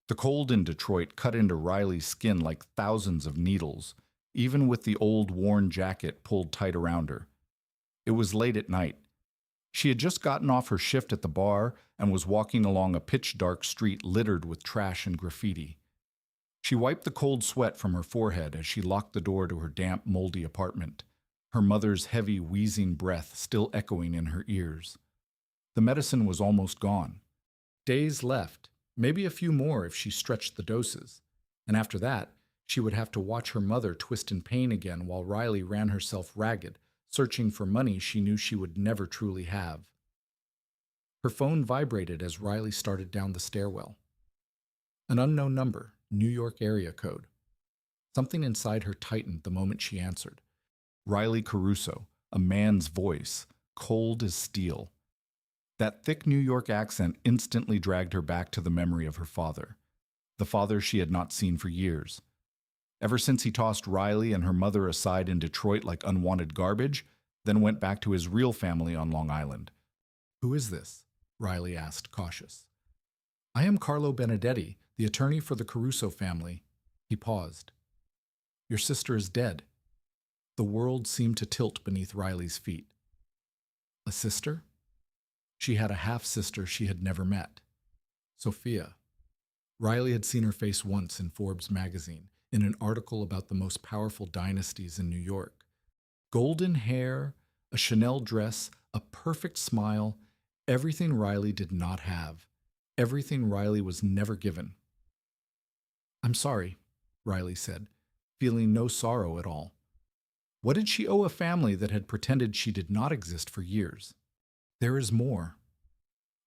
The cold in Detroit cut into Riley's skin like thousands of needles, even with the old worn jacket pulled tight around her. It was late at night. She had just gotten off her shift at the bar and was walking along a pitch-dark street littered with trash and graffiti. She wiped the cold sweat from her forehead as she locked the door to her damp, moldy apartment, her mother's heavy, wheezing breath still echoing in her ears. The medicine was almost gone. Days left, maybe a few more if she stretched the doses. And after that, she would have to watch her mother twist in pain again while Riley ran herself ragged, searching for money she knew she would never truly have. Her phone vibrated as Riley started down the stairwell. An unknown number, New York area code. Something inside her tightened the moment she answered. Riley Caruso, a man's voice, cold as steel. That thick New York accent instantly dragged her back to the memory of her father, the father she had not seen for years. Ever since he tossed Riley and her mother aside in Detroit like unwanted garbage, then went back to his real family on Long Island. "Who is this?" Riley asked, cautious. "I am Carlo Benedetti, the attorney for the Caruso family." He paused. "Your sister is dead." The world seemed to tilt beneath Riley's feet. A sister? She had a half-sister she had never met. Sophia. Riley had seen her face once in Forbes magazine, in an article about the most powerful dynasties in New York. Golden hair, a Chanel dress, a perfect smile, everything Riley did not have, everything Riley was never given. "I'm sorry," Riley said, feeling no sorrow at all. What did she owe a family that had pretended she did not exist for years? "There is more."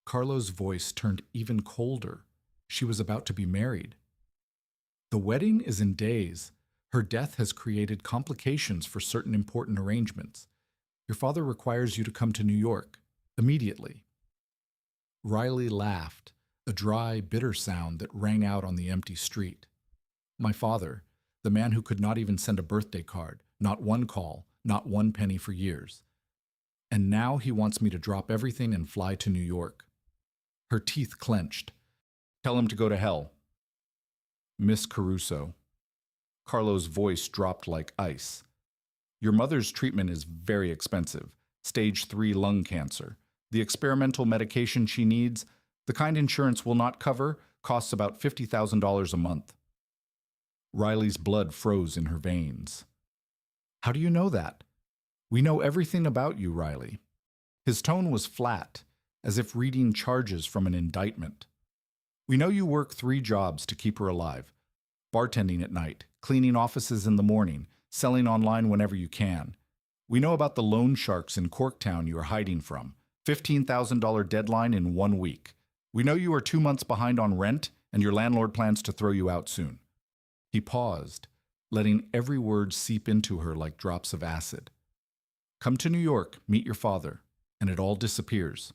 Carlo's voice turned even colder. She was about to be married. "The wedding is in days. Her death has created complications for certain important arrangements. Your father requires you to come to New York, immediately." Riley laughed, a dry, bitter sound that rang out on the empty street. My father, the man who could not even send a birthday card, not one call, not one penny for years. And now he wants me to drop everything and fly to New York. Her teeth clenched. "Tell him to go to hell." "Miss Caruso." Carlo's voice dropped like ice. "Your mother's treatment is very expensive. Stage 3 lung cancer. The experimental medication she needs, the kind insurance will not cover, costs about $50,000 a month." Riley's blood froze in her veins. "How do you know that?" "We know everything about you, Riley." His tone was flat, as if reading charges from an indictment. "We know you work 3 jobs to keep her alive. Bartending at night, cleaning offices in the morning, selling online whenever you can. We know about the loan sharks in Corktown you are hiding from. $15,000 deadline in 1 week. We know you are 2 months behind on rent, and your landlord plans to throw you out soon." He paused, letting every word seep into her like drops of acid. "Come to New York, meet your father, and it all disappears.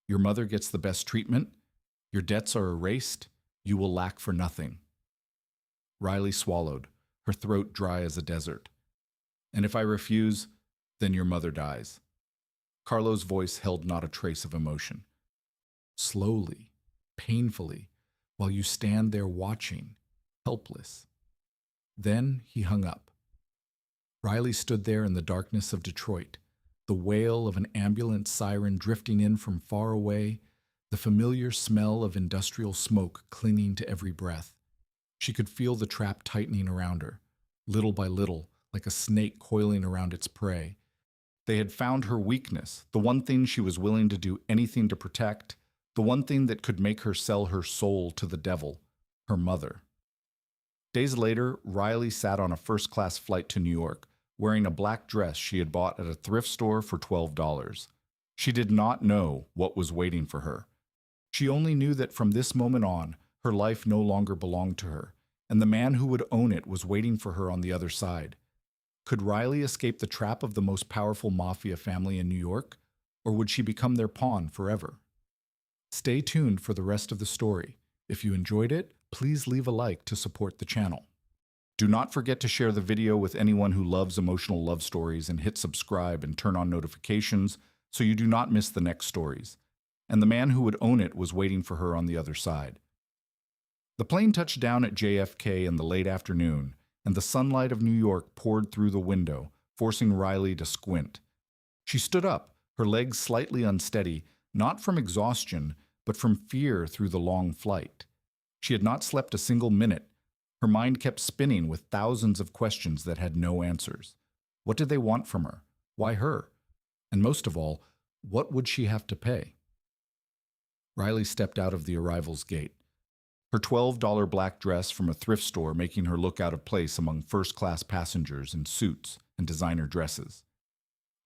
Your mother gets the best treatment, your debts are erased, you will lack for nothing." Riley swallowed, her throat dry as a desert. "And if I refuse, then your mother dies." Carlo's voice held not a trace of emotion. "Slowly, painfully, while you stand there watching, helpless." Then he hung up. Riley stood there in the darkness of Detroit, the wail of an ambulance siren drifting in from far away, the familiar smell of industrial smoke clinging to every breath. She could feel the trap tightening around her, little by little, like a snake coiling around its prey. They had found her weakness, the one thing she was willing to do anything to protect, the one thing that could make her sell her soul to the devil, her mother. Days later, Riley sat on a first-class flight to New York, wearing a black dress she had bought at a thrift store for $12. She did not know what was waiting for her. She only knew that from this moment on, her life no longer belonged to her, and the man who would own it was waiting for her on the other side. Could Riley escape the trap of the most powerful Mafia family in New York, or would she become their pawn forever? Stay tuned for the rest of the story. If you enjoyed it, please leave a like to support the channel. Do not forget to share the video with anyone who loves emotional love stories and hit subscribe and turn on notifications so you do not miss the next stories. And the man who would own it was waiting for her on the other side. The plane touched down at JFK in the late afternoon, and the sunlight of New York poured through the window, forcing Riley to squint. She stood up, her legs slightly unsteady, not from exhaustion, but from fear through the long flight. She had not slept a single minute. Her mind kept spinning with thousands of questions that had no answers. What did they want from her? Why her? And most of all, what would she have to pay? Riley stepped out of the arrival's gate, her $12 black dress from a thrift store making her look out of place among first-class passengers in suits and designer dresses.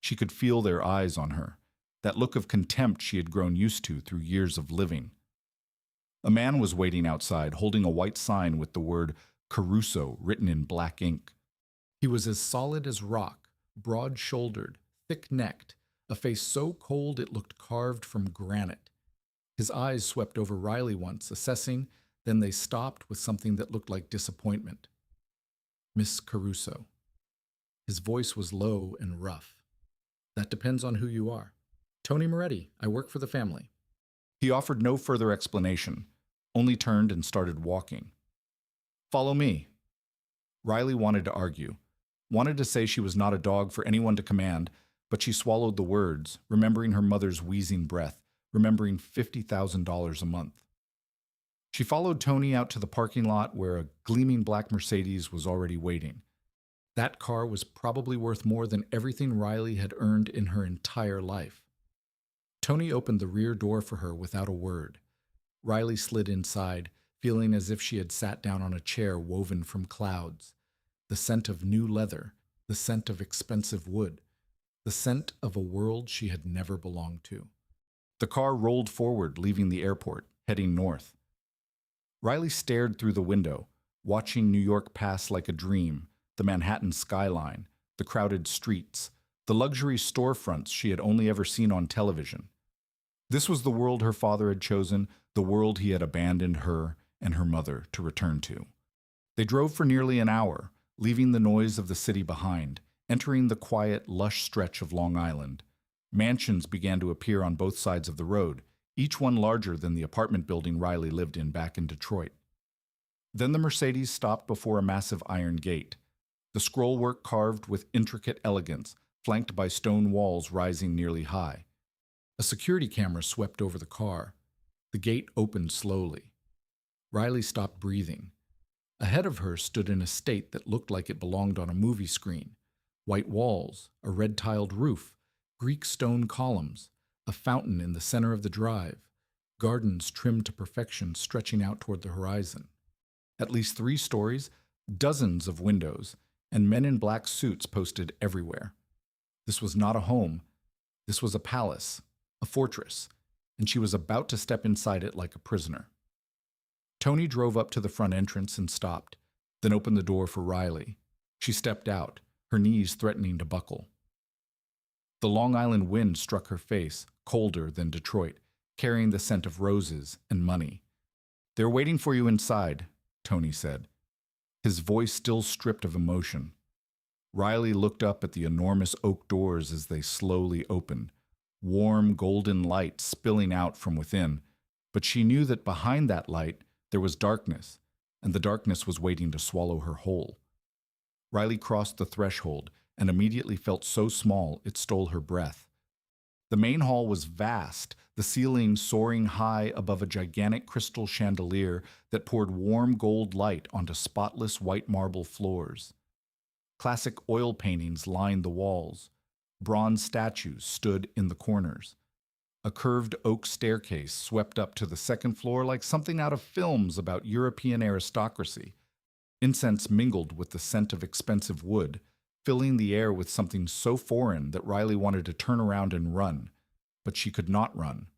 She could feel their eyes on her, that look of contempt she had grown used to through years of living. A man was waiting outside, holding a white sign with the word Caruso written in black ink. He was as solid as rock, broad-shouldered, thick-necked, a face so cold it looked carved from granite. His eyes swept over Riley once, assessing, then they stopped with something that looked like disappointment. Miss Caruso. His voice was low and rough. That depends on who you are. Tony Moretti, I work for the family. He offered no further explanation, only turned and started walking. Follow me. Riley wanted to argue, wanted to say she was not a dog for anyone to command, but she swallowed the words, remembering her mother's wheezing breath, remembering $50,000 a month. She followed Tony out to the parking lot where a gleaming black Mercedes was already waiting. That car was probably worth more than everything Riley had earned in her entire life. Tony opened the rear door for her without a word. Riley slid inside, feeling as if she had sat down on a chair woven from clouds. The scent of new leather, the scent of expensive wood, the scent of a world she had never belonged to. The car rolled forward, leaving the airport, heading north. Riley stared through the window, watching New York pass like a dream, the Manhattan skyline, the crowded streets, the luxury storefronts she had only ever seen on television. This was the world her father had chosen, the world he had abandoned her and her mother to return to. They drove for nearly an hour, leaving the noise of the city behind, entering the quiet, lush stretch of Long Island. Mansions began to appear on both sides of the road, each one larger than the apartment building Riley lived in back in Detroit. Then the Mercedes stopped before a massive iron gate, the scrollwork carved with intricate elegance, flanked by stone walls rising nearly high. A security camera swept over the car. The gate opened slowly. Riley stopped breathing. Ahead of her stood an estate that looked like it belonged on a movie screen. White walls, a red-tiled roof, Greek stone columns, a fountain in the center of the drive, gardens trimmed to perfection stretching out toward the horizon. At least 3 stories, dozens of windows, and men in black suits posted everywhere. This was not a home. This was a palace, a fortress, and she was about to step inside it like a prisoner. Tony drove up to the front entrance and stopped, then opened the door for Riley. She stepped out, her knees threatening to buckle. The Long Island wind struck her face, colder than Detroit, carrying the scent of roses and money. "They're waiting for you inside," Tony said, his voice still stripped of emotion. Riley looked up at the enormous oak doors as they slowly opened, warm golden light spilling out from within, but she knew that behind that light there was darkness, and the darkness was waiting to swallow her whole. Riley crossed the threshold and immediately felt so small it stole her breath. The main hall was vast, the ceiling soaring high above a gigantic crystal chandelier that poured warm gold light onto spotless white marble floors. Classic oil paintings lined the walls. Bronze statues stood in the corners. A curved oak staircase swept up to the second floor like something out of films about European aristocracy. Incense mingled with the scent of expensive wood, filling the air with something so foreign that Riley wanted to turn around and run, but she could not run.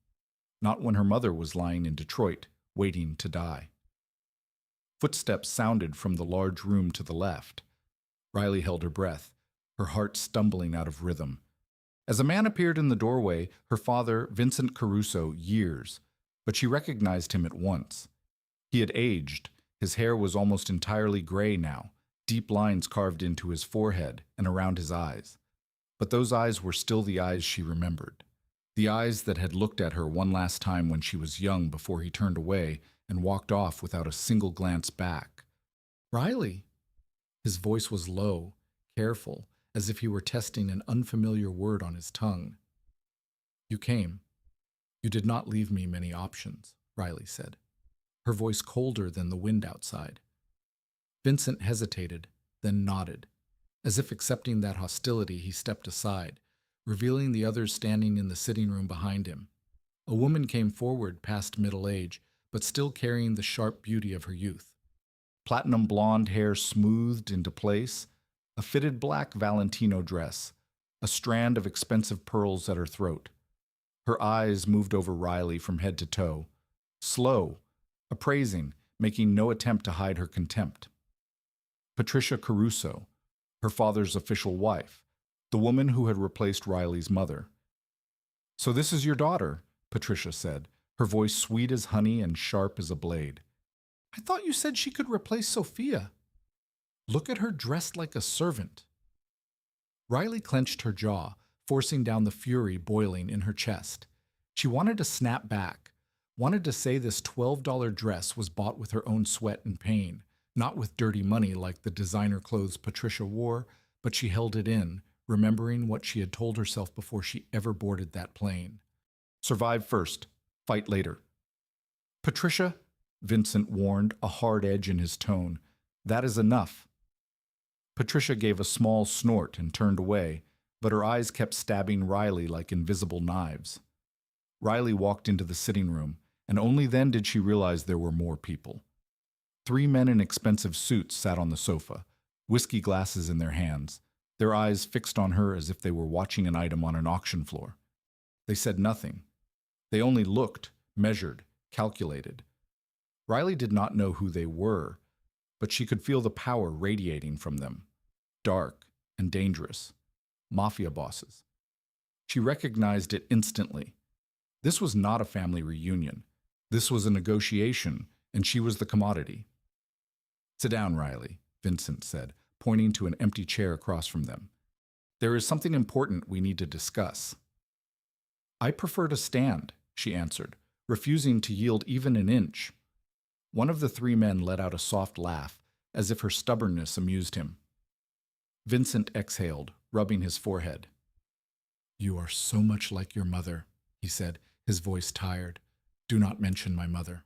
Not when her mother was lying in Detroit, waiting to die. Footsteps sounded from the large room to the left. Riley held her breath, her heart stumbling out of rhythm. As a man appeared in the doorway, her father, Vincent Caruso, years, but she recognized him at once. He had aged. His hair was almost entirely gray now, deep lines carved into his forehead and around his eyes. But those eyes were still the eyes she remembered. The eyes that had looked at her one last time when she was young before he turned away and walked off without a single glance back. "Riley!" His voice was low, careful, as if he were testing an unfamiliar word on his tongue. "You came. You did not leave me many options," Riley said, her voice colder than the wind outside. Vincent hesitated, then nodded. As if accepting that hostility, he stepped aside, revealing the others standing in the sitting room behind him. A woman came forward past middle age, but still carrying the sharp beauty of her youth. Platinum blonde hair smoothed into place, a fitted black Valentino dress, a strand of expensive pearls at her throat. Her eyes moved over Riley from head to toe, slow, appraising, making no attempt to hide her contempt. Patricia Caruso, her father's official wife, the woman who had replaced Riley's mother. "So this is your daughter," Patricia said, her voice sweet as honey and sharp as a blade. "I thought you said she could replace Sophia." "Look at her dressed like a servant." Riley clenched her jaw, forcing down the fury boiling in her chest. She wanted to snap back, wanted to say this $12 dress was bought with her own sweat and pain, not with dirty money like the designer clothes Patricia wore, but she held it in, remembering what she had told herself before she ever boarded that plane. "Survive first, fight later." "Patricia," Vincent warned, a hard edge in his tone, "that is enough." Patricia gave a small snort and turned away, but her eyes kept stabbing Riley like invisible knives. Riley walked into the sitting room, and only then did she realize there were more people. 3 men in expensive suits sat on the sofa, whiskey glasses in their hands, their eyes fixed on her as if they were watching an item on an auction floor. They said nothing. They only looked, measured, calculated. Riley did not know who they were, but she could feel the power radiating from them. Dark and dangerous. Mafia bosses. She recognized it instantly. This was not a family reunion. This was a negotiation, and she was the commodity. "Sit down, Riley," Vincent said, pointing to an empty chair across from them. "There is something important we need to discuss." "I prefer to stand," she answered, refusing to yield even an inch. One of the 3 men let out a soft laugh, as if her stubbornness amused him. Vincent exhaled, rubbing his forehead. "You are so much like your mother," he said, his voice tired. "Do not mention my mother."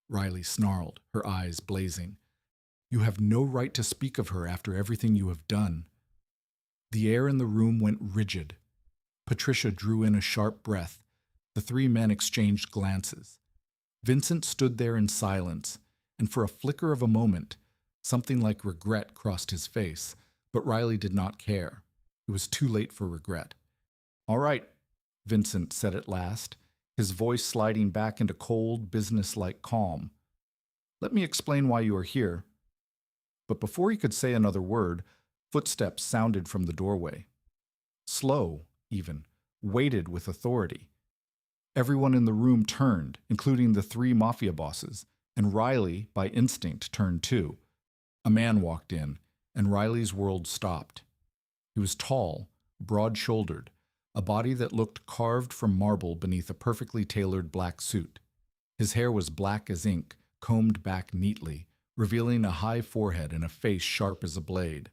Riley snarled, her eyes blazing. "You have no right to speak of her after everything you have done." The air in the room went rigid. Patricia drew in a sharp breath. The 3 men exchanged glances. Vincent stood there in silence, and for a flicker of a moment, something like regret crossed his face, but Riley did not care. It was too late for regret. "All right," Vincent said at last, his voice sliding back into cold, businesslike calm. "Let me explain why you are here." But before he could say another word, footsteps sounded from the doorway. Slow, even, weighted with authority. Everyone in the room turned, including the 3 mafia bosses, and Riley, by instinct, turned too. A man walked in, and Riley's world stopped. He was tall, broad-shouldered, a body that looked carved from marble beneath a perfectly tailored black suit. His hair was black as ink, combed back neatly, revealing a high forehead and a face sharp as a blade.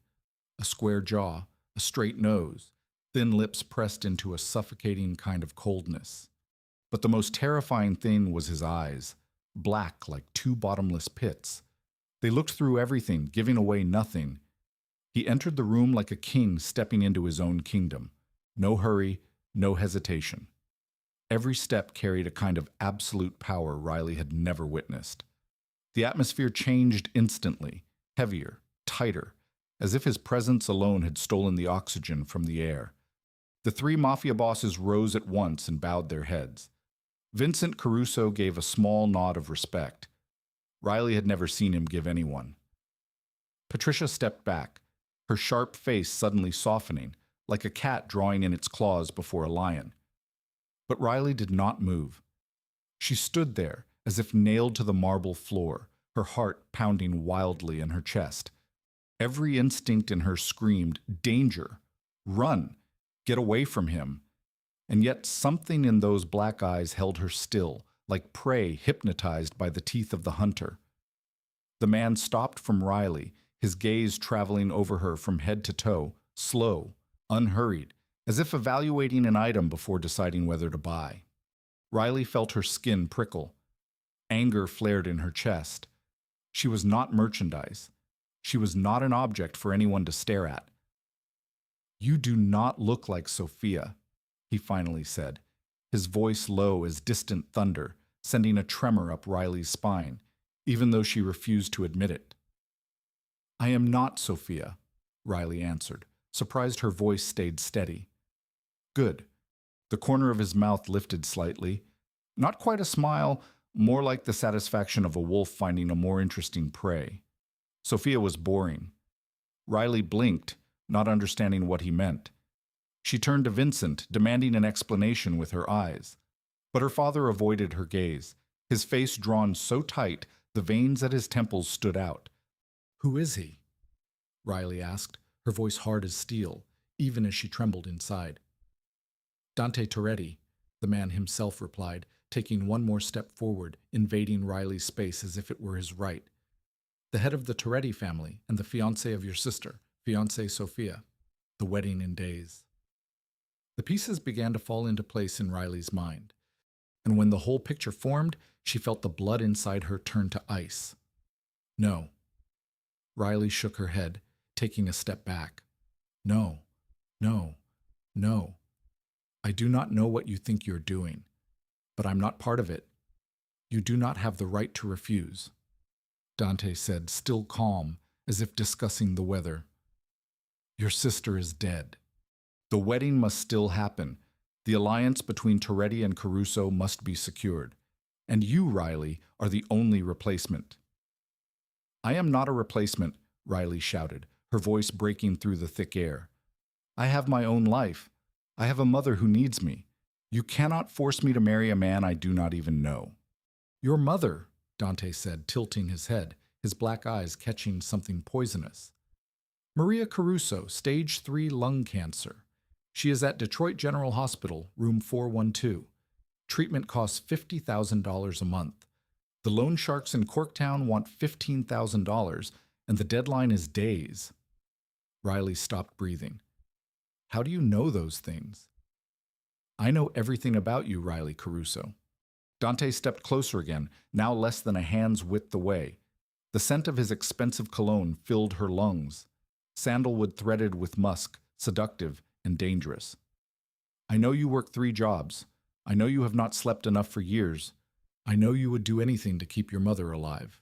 A square jaw, a straight nose, thin lips pressed into a suffocating kind of coldness. But the most terrifying thing was his eyes, black like 2 bottomless pits. They looked through everything, giving away nothing. He entered the room like a king stepping into his own kingdom. No hurry, no hesitation. Every step carried a kind of absolute power Riley had never witnessed. The atmosphere changed instantly, heavier, tighter, as if his presence alone had stolen the oxygen from the air. The 3 mafia bosses rose at once and bowed their heads. Vincent Caruso gave a small nod of respect. Riley had never seen him give anyone. Patricia stepped back, her sharp face suddenly softening, like a cat drawing in its claws before a lion. But Riley did not move. She stood there, as if nailed to the marble floor, her heart pounding wildly in her chest. Every instinct in her screamed, "Danger! Run! Get away from him!" And yet something in those black eyes held her still, like prey hypnotized by the teeth of the hunter. The man stopped from Riley, his gaze traveling over her from head to toe, slow, unhurried, as if evaluating an item before deciding whether to buy. Riley felt her skin prickle. Anger flared in her chest. She was not merchandise. She was not an object for anyone to stare at. "You do not look like Sophia," he finally said, his voice low as distant thunder, sending a tremor up Riley's spine, even though she refused to admit it. "I am not Sophia," Riley answered, surprised her voice stayed steady. "Good." The corner of his mouth lifted slightly. Not quite a smile, more like the satisfaction of a wolf finding a more interesting prey. Sophia was boring. Riley blinked, not understanding what he meant. She turned to Vincent, demanding an explanation with her eyes. But her father avoided her gaze, his face drawn so tight the veins at his temples stood out. "Who is he?" Riley asked, her voice hard as steel, even as she trembled inside. "Dante Toretti," the man himself replied, taking one more step forward, invading Riley's space as if it were his right. "The head of the Toretti family and the fiancé of your sister, fiancée Sophia. The wedding in days." The pieces began to fall into place in Riley's mind, and when the whole picture formed, she felt the blood inside her turn to ice. "No." Riley shook her head, taking a step back. "No, no, no. I do not know what you think you're doing, but I'm not part of it. You do not have the right to refuse," Dante said, still calm, as if discussing the weather. "Your sister is dead. The wedding must still happen. The alliance between Toretti and Caruso must be secured. And you, Riley, are the only replacement." "I am not a replacement," Riley shouted, her voice breaking through the thick air. "I have my own life. I have a mother who needs me. You cannot force me to marry a man I do not even know." "Your mother," Dante said, tilting his head, his black eyes catching something poisonous. "Maria Caruso, stage 3 lung cancer. She is at Detroit General Hospital, room 412. Treatment costs $50,000 a month. The loan sharks in Corktown want $15,000, and the deadline is days." Riley stopped breathing. "How do you know those things?" "I know everything about you, Riley Caruso." Dante stepped closer again, now less than a hand's width away. The scent of his expensive cologne filled her lungs, sandalwood threaded with musk, seductive and dangerous. "I know you work 3 jobs. I know you have not slept enough for years. I know you would do anything to keep your mother alive."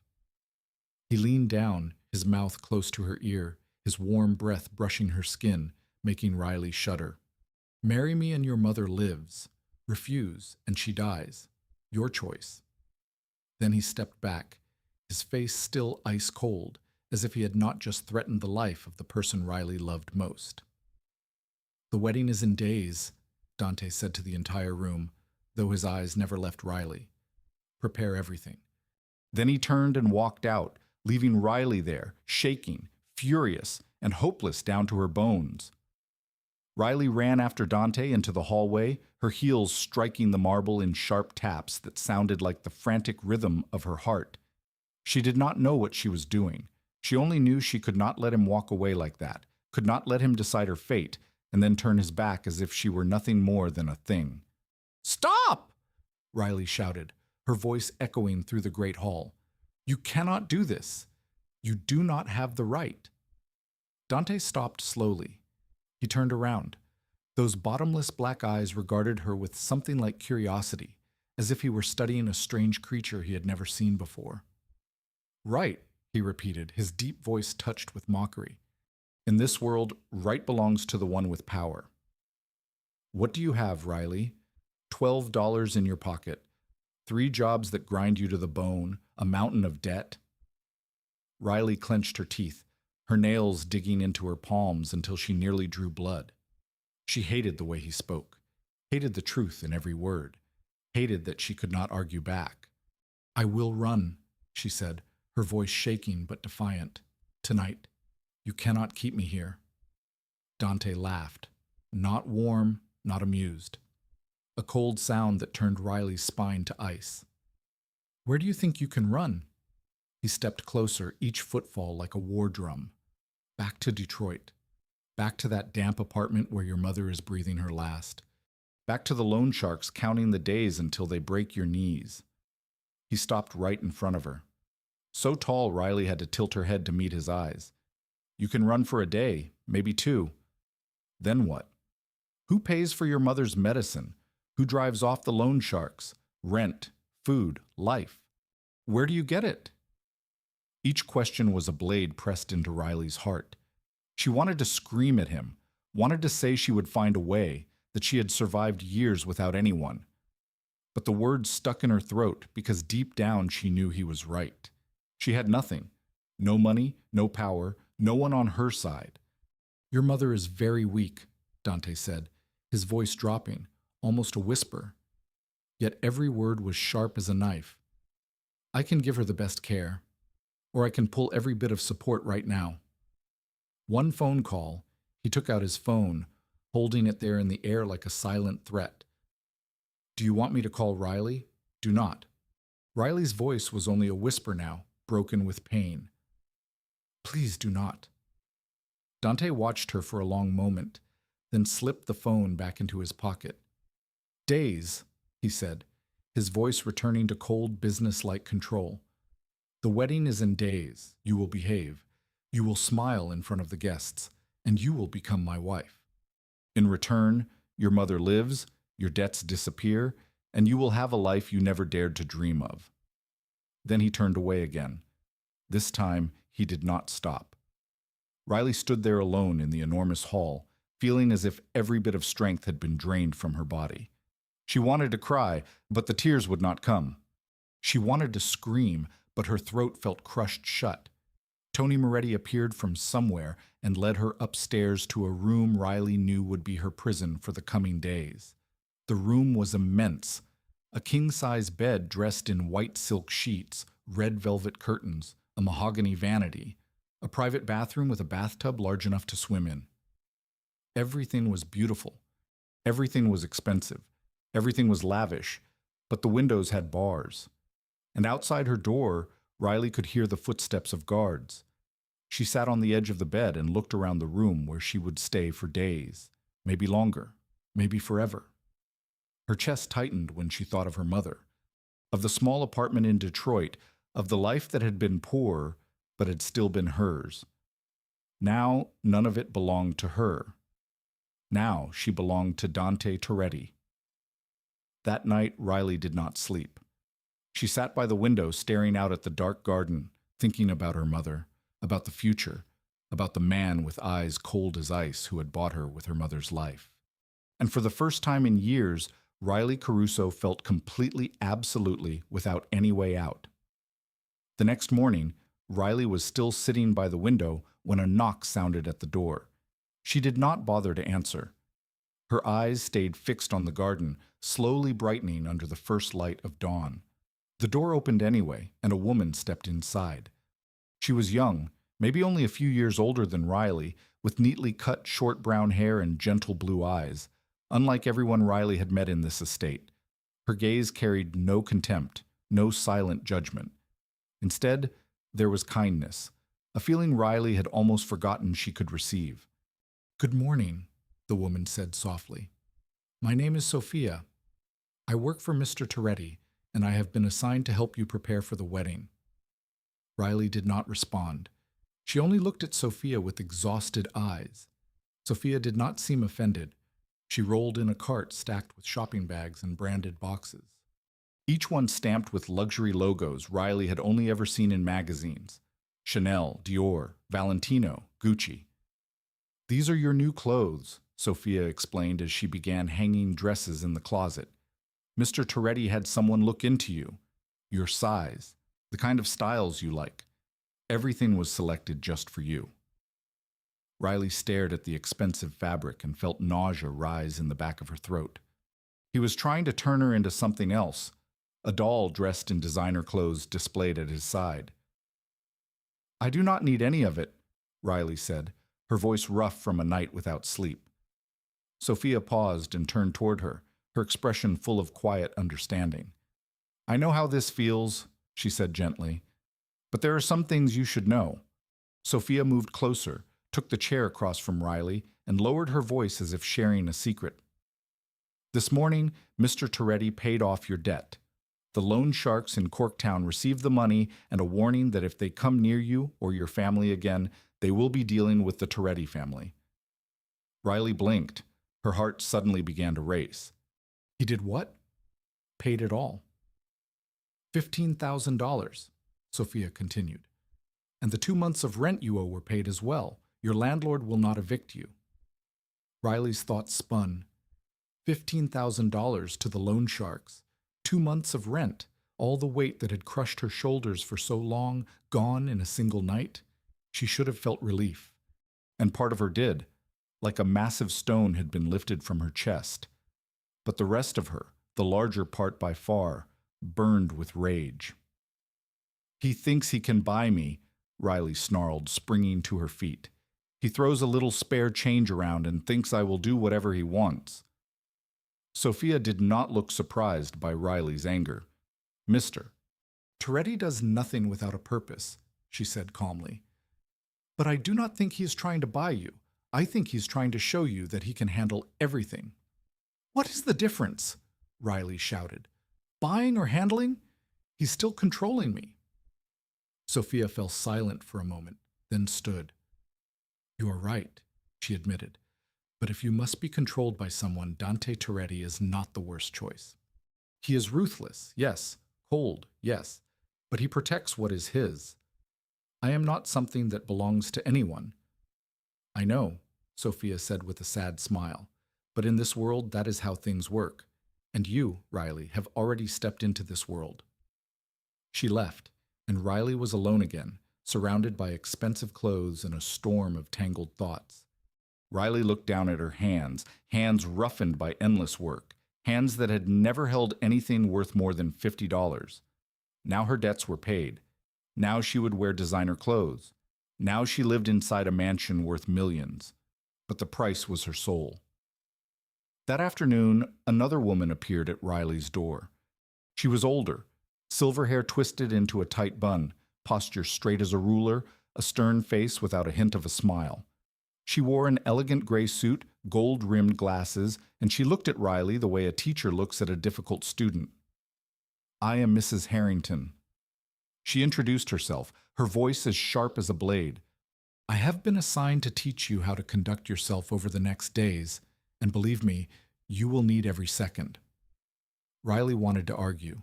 He leaned down, his mouth close to her ear, his warm breath brushing her skin, making Riley shudder. "Marry me and your mother lives. Refuse, and she dies. Your choice." Then he stepped back, his face still ice cold, as if he had not just threatened the life of the person Riley loved most. "The wedding is in days," Dante said to the entire room, though his eyes never left Riley. "Prepare everything." Then he turned and walked out, leaving Riley there, shaking, furious, and hopeless down to her bones. Riley ran after Dante into the hallway, her heels striking the marble in sharp taps that sounded like the frantic rhythm of her heart. She did not know what she was doing. She only knew she could not let him walk away like that, could not let him decide her fate, and then turn his back as if she were nothing more than a thing. "Stop!" Riley shouted, her voice echoing through the great hall. "You cannot do this. You do not have the right." Dante stopped slowly. He turned around. Those bottomless black eyes regarded her with something like curiosity, as if he were studying a strange creature he had never seen before. "Right," he repeated, his deep voice touched with mockery. "In this world, right belongs to the one with power." "What do you have, Riley? $12 in your pocket, 3 jobs that grind you to the bone, a mountain of debt?" Riley clenched her teeth, her nails digging into her palms until she nearly drew blood. She hated the way he spoke, hated the truth in every word, hated that she could not argue back. "I will run," she said, her voice shaking but defiant. "Tonight. You cannot keep me here." Dante laughed, not warm, not amused. A cold sound that turned Riley's spine to ice. Where do you think you can run? He stepped closer, each footfall like a war drum. Back to Detroit. Back to that damp apartment where your mother is breathing her last. Back to the loan sharks counting the days until they break your knees. He stopped right in front of her. So tall, Riley had to tilt her head to meet his eyes. You can run for a day, maybe two. Then what? Who pays for your mother's medicine? Who drives off the loan sharks? Rent, food, life. Where do you get it? Each question was a blade pressed into Riley's heart. She wanted to scream at him, wanted to say she would find a way, that she had survived years without anyone. But the words stuck in her throat because deep down she knew he was right. She had nothing. No money, no power, no one on her side. Your mother is very weak, Dante said, his voice dropping, almost a whisper. Yet every word was sharp as a knife. I can give her the best care, or I can pull every bit of support right now. One phone call, he took out his phone, holding it there in the air like a silent threat. Do you want me to call Riley? Do not. Riley's voice was only a whisper now, broken with pain. Please do not. Dante watched her for a long moment, then slipped the phone back into his pocket. Days, he said, his voice returning to cold, business-like control. The wedding is in days. You will behave. You will smile in front of the guests, and you will become my wife. In return, your mother lives, your debts disappear, and you will have a life you never dared to dream of. Then he turned away again. This time, he did not stop. Riley stood there alone in the enormous hall, feeling as if every bit of strength had been drained from her body. She wanted to cry, but the tears would not come. She wanted to scream, but her throat felt crushed shut. Tony Moretti appeared from somewhere and led her upstairs to a room Riley knew would be her prison for the coming days. The room was immense. A king-size bed dressed in white silk sheets, red velvet curtains, a mahogany vanity, a private bathroom with a bathtub large enough to swim in. Everything was beautiful. Everything was expensive. Everything was lavish, but the windows had bars. And outside her door, Riley could hear the footsteps of guards. She sat on the edge of the bed and looked around the room where she would stay for days, maybe longer, maybe forever. Her chest tightened when she thought of her mother, of the small apartment in Detroit, of the life that had been poor but had still been hers. Now none of it belonged to her. Now she belonged to Dante Toretti. That night Riley did not sleep. She sat by the window staring out at the dark garden, thinking about her mother, about the future, about the man with eyes cold as ice who had bought her with her mother's life. And for the first time in years, Riley Caruso felt completely, absolutely without any way out. The next morning, Riley was still sitting by the window when a knock sounded at the door. She did not bother to answer. Her eyes stayed fixed on the garden, slowly brightening under the first light of dawn. The door opened anyway, and a woman stepped inside. She was young, maybe only a few years older than Riley, with neatly cut short brown hair and gentle blue eyes, unlike everyone Riley had met in this estate. Her gaze carried no contempt, no silent judgment. Instead, there was kindness, a feeling Riley had almost forgotten she could receive. "Good morning," the woman said softly. "My name is Sophia. I work for Mr. Toretti, and I have been assigned to help you prepare for the wedding." Riley did not respond. She only looked at Sophia with exhausted eyes. Sophia did not seem offended. She rolled in a cart stacked with shopping bags and branded boxes. Each one stamped with luxury logos Riley had only ever seen in magazines. Chanel, Dior, Valentino, Gucci. "These are your new clothes," Sophia explained as she began hanging dresses in the closet. "Mr. Toretti had someone look into you, your size, the kind of styles you like. Everything was selected just for you." Riley stared at the expensive fabric and felt nausea rise in the back of her throat. He was trying to turn her into something else, a doll dressed in designer clothes displayed at his side. "I do not need any of it," Riley said, her voice rough from a night without sleep. Sophia paused and turned toward her, her expression full of quiet understanding. "I know how this feels. she said gently. But there are some things you should know. Sophia moved closer, took the chair across from Riley, and lowered her voice as if sharing a secret. This morning, Mr. Toretti paid off your debt. The loan sharks in Corktown received the money and a warning that if they come near you or your family again, they will be dealing with the Toretti family. Riley blinked. Her heart suddenly began to race. He did what? Paid it all. $15,000, Sophia continued. And the 2 months of rent you owe were paid as well. Your landlord will not evict you. Riley's thoughts spun. $15,000 to the loan sharks. 2 months of rent, all the weight that had crushed her shoulders for so long, gone in a single night. She should have felt relief. And part of her did, like a massive stone had been lifted from her chest. But the rest of her, the larger part by far, burned with rage. He thinks he can buy me, Riley snarled, springing to her feet. He throws a little spare change around and thinks I will do whatever he wants. Sophia did not look surprised by Riley's anger. Mr. Toretti does nothing without a purpose, she said calmly. But I do not think he is trying to buy you. I think he's trying to show you that he can handle everything. What is the difference? Riley shouted. Buying or handling? He's still controlling me. Sophia fell silent for a moment, then stood. You are right, she admitted. But if you must be controlled by someone, Dante Toretti is not the worst choice. He is ruthless, yes, cold, yes, but he protects what is his. I am not something that belongs to anyone. I know, Sophia said with a sad smile, but in this world that is how things work. And you, Riley, have already stepped into this world. She left, and Riley was alone again, surrounded by expensive clothes and a storm of tangled thoughts. Riley looked down at her hands, hands roughened by endless work, hands that had never held anything worth more than $50. Now her debts were paid. Now she would wear designer clothes. Now she lived inside a mansion worth millions. But the price was her soul. That afternoon, another woman appeared at Riley's door. She was older, silver hair twisted into a tight bun, posture straight as a ruler, a stern face without a hint of a smile. She wore an elegant gray suit, gold-rimmed glasses, and she looked at Riley the way a teacher looks at a difficult student. I am Mrs. Harrington. She introduced herself, her voice as sharp as a blade. I have been assigned to teach you how to conduct yourself over the next days, and believe me, you will need every second. Riley wanted to argue,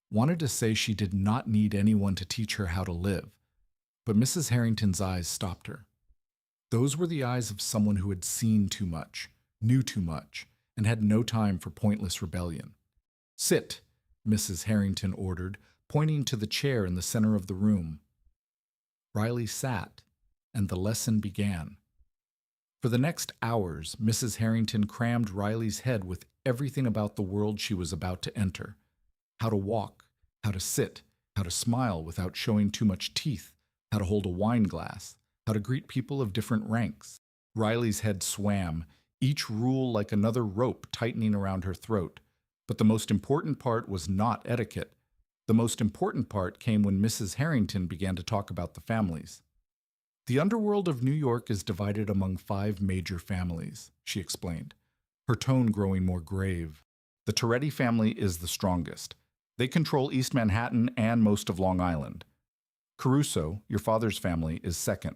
wanted to say she did not need anyone to teach her how to live, but Mrs. Harrington's eyes stopped her. Those were the eyes of someone who had seen too much, knew too much, and had no time for pointless rebellion. Sit, Mrs. Harrington ordered, pointing to the chair in the center of the room. Riley sat, and the lesson began. For the next hours, Mrs. Harrington crammed Riley's head with everything about the world she was about to enter. How to walk, how to sit, how to smile without showing too much teeth, how to hold a wine glass, how to greet people of different ranks. Riley's head swam, each rule like another rope tightening around her throat. But the most important part was not etiquette. The most important part came when Mrs. Harrington began to talk about the families. The underworld of New York is divided among 5 major families, she explained, her tone growing more grave. The Toretti family is the strongest. They control East Manhattan and most of Long Island. Caruso, your father's family, is second.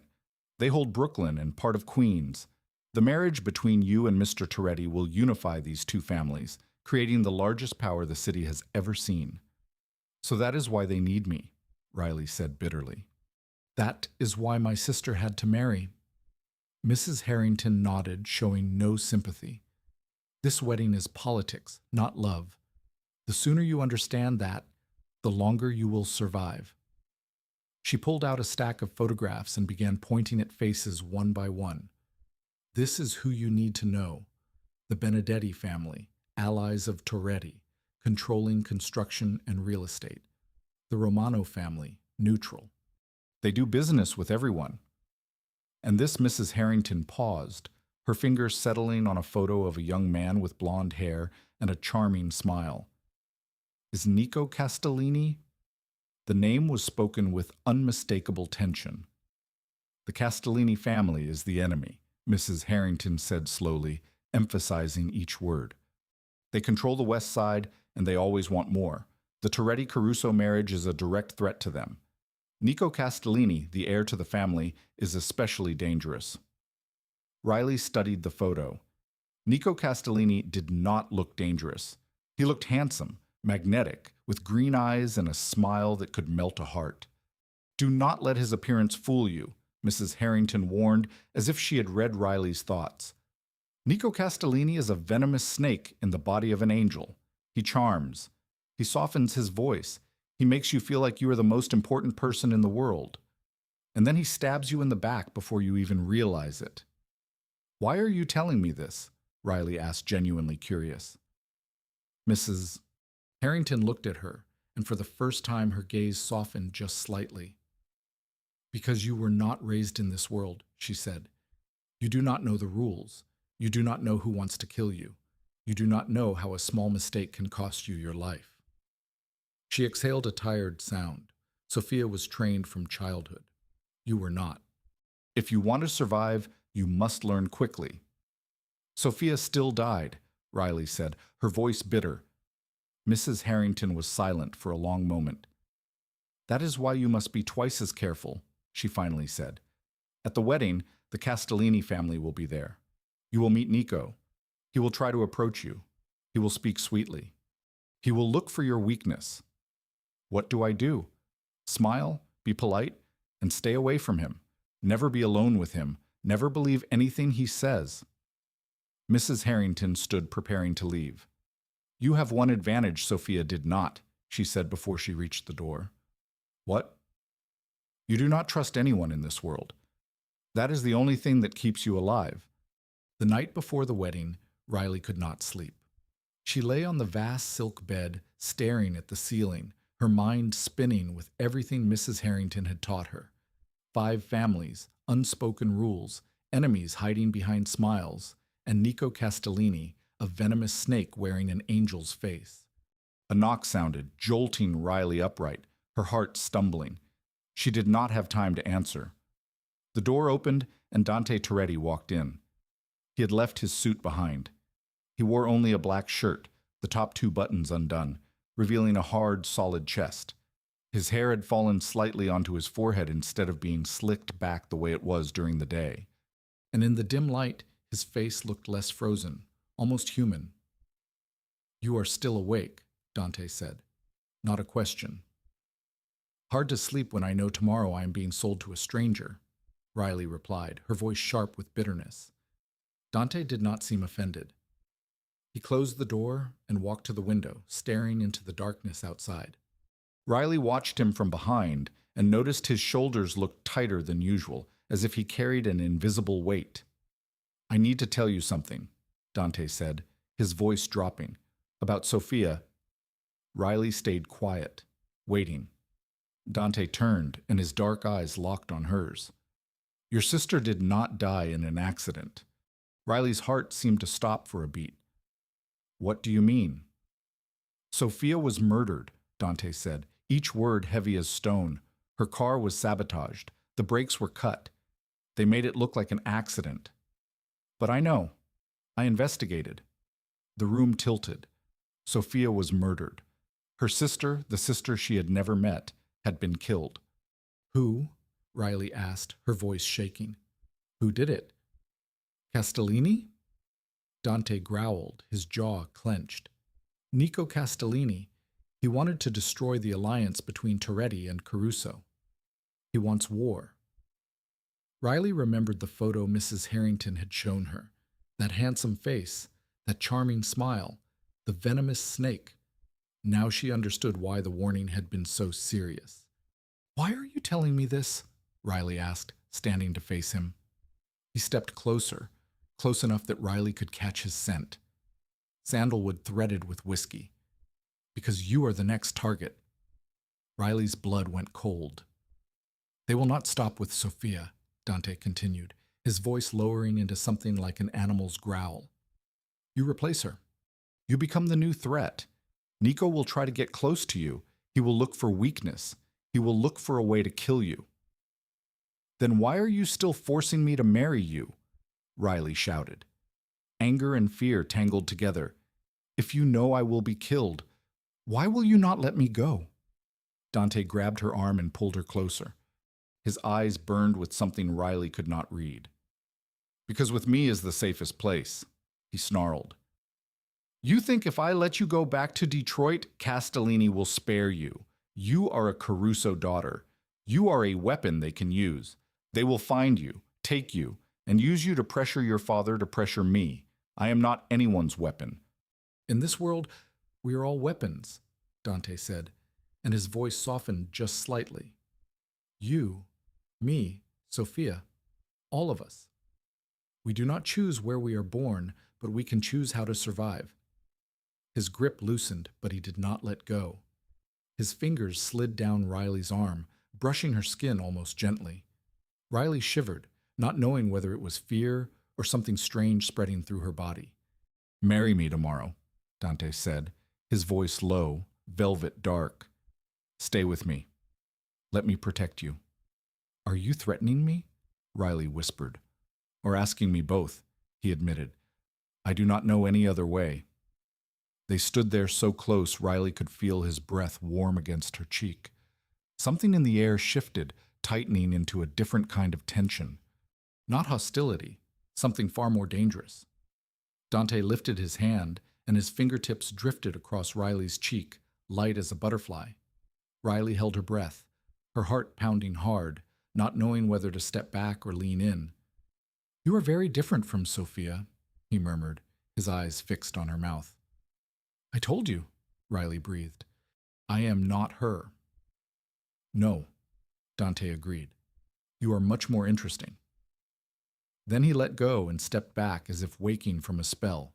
They hold Brooklyn and part of Queens. The marriage between you and Mr. Toretti will unify these 2 families, creating the largest power the city has ever seen. So that is why they need me, Riley said bitterly. That is why my sister had to marry. Mrs. Harrington nodded, showing no sympathy. This wedding is politics, not love. The sooner you understand that, the longer you will survive. She pulled out a stack of photographs and began pointing at faces one by one. This is who you need to know. The Benedetti family, allies of Toretti, controlling construction and real estate. The Romano family, neutral. They do business with everyone. And this Mrs. Harrington paused, her fingers settling on a photo of a young man with blonde hair and a charming smile. Is Nico Castellini? The name was spoken with unmistakable tension. The Castellini family is the enemy, Mrs. Harrington said slowly, emphasizing each word. They control the West Side, and they always want more. The Toretti-Caruso marriage is a direct threat to them. Nico Castellini, the heir to the family, is especially dangerous. Riley studied the photo. Nico Castellini did not look dangerous. He looked handsome, magnetic, with green eyes and a smile that could melt a heart. Do not let his appearance fool you, Mrs. Harrington warned, as if she had read Riley's thoughts. Nico Castellini is a venomous snake in the body of an angel. He charms. He softens his voice. He makes you feel like you are the most important person in the world. And then he stabs you in the back before you even realize it. Why are you telling me this? Riley asked, genuinely curious. Mrs. Harrington looked at her, and for the first time her gaze softened just slightly. Because you were not raised in this world, she said. You do not know the rules. You do not know who wants to kill you. You do not know how a small mistake can cost you your life. She exhaled a tired sound. Sophia was trained from childhood. You were not. If you want to survive, you must learn quickly. Sophia still died, Riley said, her voice bitter. Mrs. Harrington was silent for a long moment. That is why you must be twice as careful, she finally said. At the wedding, the Castellini family will be there. You will meet Nico. He will try to approach you. He will speak sweetly. He will look for your weakness. What do I do? Smile, be polite, and stay away from him. Never be alone with him. Never believe anything he says. Mrs. Harrington stood preparing to leave. You have one advantage Sophia did not, she said before she reached the door. What? You do not trust anyone in this world. That is the only thing that keeps you alive. The night before the wedding, Riley could not sleep. She lay on the vast silk bed, staring at the ceiling, her mind spinning with everything Mrs. Harrington had taught her. 5 families, unspoken rules, enemies hiding behind smiles, and Nico Castellini, a venomous snake wearing an angel's face. A knock sounded, jolting Riley upright, her heart stumbling. She did not have time to answer. The door opened, and Dante Toretti walked in. He had left his suit behind. He wore only a black shirt, the top 2 buttons undone, revealing a hard, solid chest. His hair had fallen slightly onto his forehead instead of being slicked back the way it was during the day. And in the dim light, his face looked less frozen, almost human. You are still awake, Dante said. Not a question. Hard to sleep when I know tomorrow I am being sold to a stranger, Riley replied, her voice sharp with bitterness. Dante did not seem offended. He closed the door and walked to the window, staring into the darkness outside. Riley watched him from behind and noticed his shoulders looked tighter than usual, as if he carried an invisible weight. I need to tell you something, Dante said, his voice dropping. About Sophia. Riley stayed quiet, waiting. Dante turned, and his dark eyes locked on hers. Your sister did not die in an accident. Riley's heart seemed to stop for a beat. What do you mean? Sophia was murdered, Dante said, each word heavy as stone. Her car was sabotaged. The brakes were cut. They made it look like an accident. But I know. I investigated. The room tilted. Sophia was murdered. Her sister, the sister she had never met, had been killed. Who? Riley asked, her voice shaking. Who did it? Castellini? Dante growled, his jaw clenched. Nico Castellini. He wanted to destroy the alliance between Toretti and Caruso. He wants war. Riley remembered the photo Mrs. Harrington had shown her. That handsome face, that charming smile, the venomous snake. Now she understood why the warning had been so serious. Why are you telling me this? Riley asked, standing to face him. He stepped closer, close enough that Riley could catch his scent. Sandalwood threaded with whiskey. Because you are the next target. Riley's blood went cold. They will not stop with Sophia, Dante continued, his voice lowering into something like an animal's growl. You replace her. You become the new threat. Nico will try to get close to you. He will look for weakness. He will look for a way to kill you." "Then why are you still forcing me to marry you?" Riley shouted. Anger and fear tangled together. "If you know I will be killed, why will you not let me go?" Dante grabbed her arm and pulled her closer. His eyes burned with something Riley could not read. "Because with me is the safest place," he snarled. "You think if I let you go back to Detroit, Castellini will spare you? You are a Caruso daughter. You are a weapon they can use. They will find you, take you, and use you to pressure your father to pressure me. I am not anyone's weapon." "In this world, we are all weapons," Dante said, and his voice softened just slightly. "You, me, Sophia, all of us. We do not choose where we are born, but we can choose how to survive." His grip loosened, but he did not let go. His fingers slid down Riley's arm, brushing her skin almost gently. Riley shivered, not knowing whether it was fear or something strange spreading through her body. "Marry me tomorrow," Dante said, his voice low, velvet dark. "Stay with me. Let me protect you." "Are you threatening me?" Riley whispered. "Or asking me both," he admitted. "I do not know any other way." They stood there so close Riley could feel his breath warm against her cheek. Something in the air shifted, tightening into a different kind of tension. Not hostility, something far more dangerous. Dante lifted his hand, and his fingertips drifted across Riley's cheek, light as a butterfly. Riley held her breath, her heart pounding hard, not knowing whether to step back or lean in. "You are very different from Sophia," he murmured, his eyes fixed on her mouth. "I told you," Riley breathed. "I am not her." "No," Dante agreed. "You are much more interesting." Then he let go and stepped back as if waking from a spell.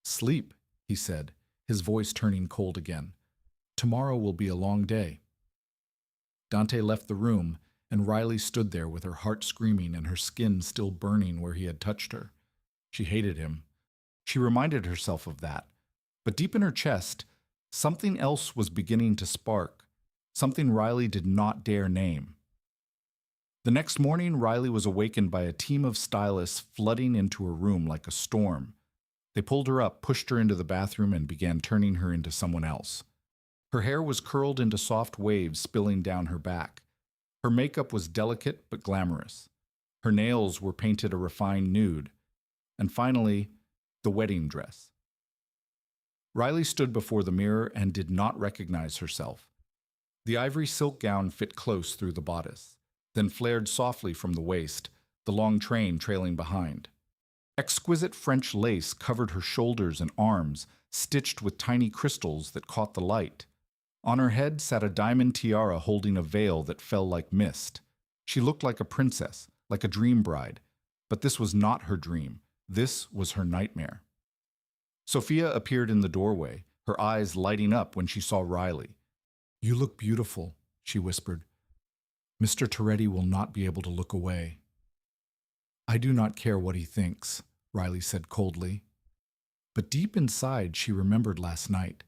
"Sleep," he said, his voice turning cold again. "Tomorrow will be a long day." Dante left the room, and Riley stood there with her heart screaming and her skin still burning where he had touched her. She hated him. She reminded herself of that. But deep in her chest, something else was beginning to spark, something Riley did not dare name. The next morning, Riley was awakened by a team of stylists flooding into her room like a storm. They pulled her up, pushed her into the bathroom, and began turning her into someone else. Her hair was curled into soft waves spilling down her back. Her makeup was delicate but glamorous. Her nails were painted a refined nude. And finally, the wedding dress. Riley stood before the mirror and did not recognize herself. The ivory silk gown fit close through the bodice, then flared softly from the waist, the long train trailing behind. Exquisite French lace covered her shoulders and arms, stitched with tiny crystals that caught the light. On her head sat a diamond tiara holding a veil that fell like mist. She looked like a princess, like a dream bride. But this was not her dream. This was her nightmare. Sophia appeared in the doorway, her eyes lighting up when she saw Riley. "You look beautiful," she whispered. "Mr. Toretti will not be able to look away." "I do not care what he thinks," Riley said coldly. But deep inside, she remembered last night.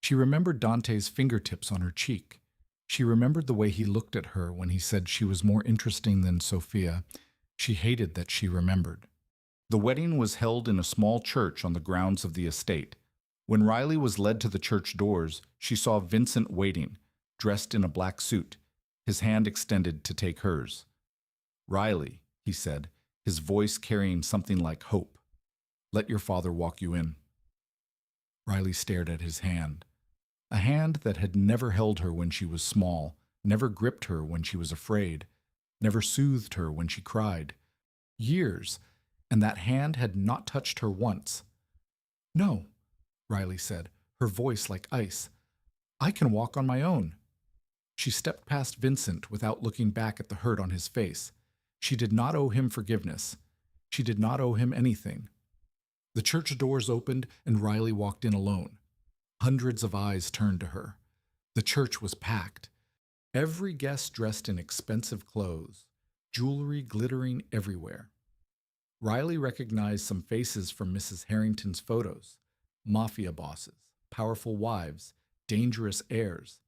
She remembered Dante's fingertips on her cheek. She remembered the way he looked at her when he said she was more interesting than Sophia. She hated that she remembered. The wedding was held in a small church on the grounds of the estate. When Riley was led to the church doors, she saw Vincent waiting, dressed in a black suit, his hand extended to take hers. "Riley," he said, his voice carrying something like hope. "Let your father walk you in." Riley stared at his hand, a hand that had never held her when she was small, never gripped her when she was afraid, never soothed her when she cried. Years, and that hand had not touched her once. "No," Riley said, her voice like ice. "I can walk on my own." She stepped past Vincent without looking back at the hurt on his face. She did not owe him forgiveness. She did not owe him anything. The church doors opened and Riley walked in alone. Hundreds of eyes turned to her. The church was packed. Every guest dressed in expensive clothes, jewelry glittering everywhere. Riley recognized some faces from Mrs. Harrington's photos. Mafia bosses, powerful wives, dangerous heirs.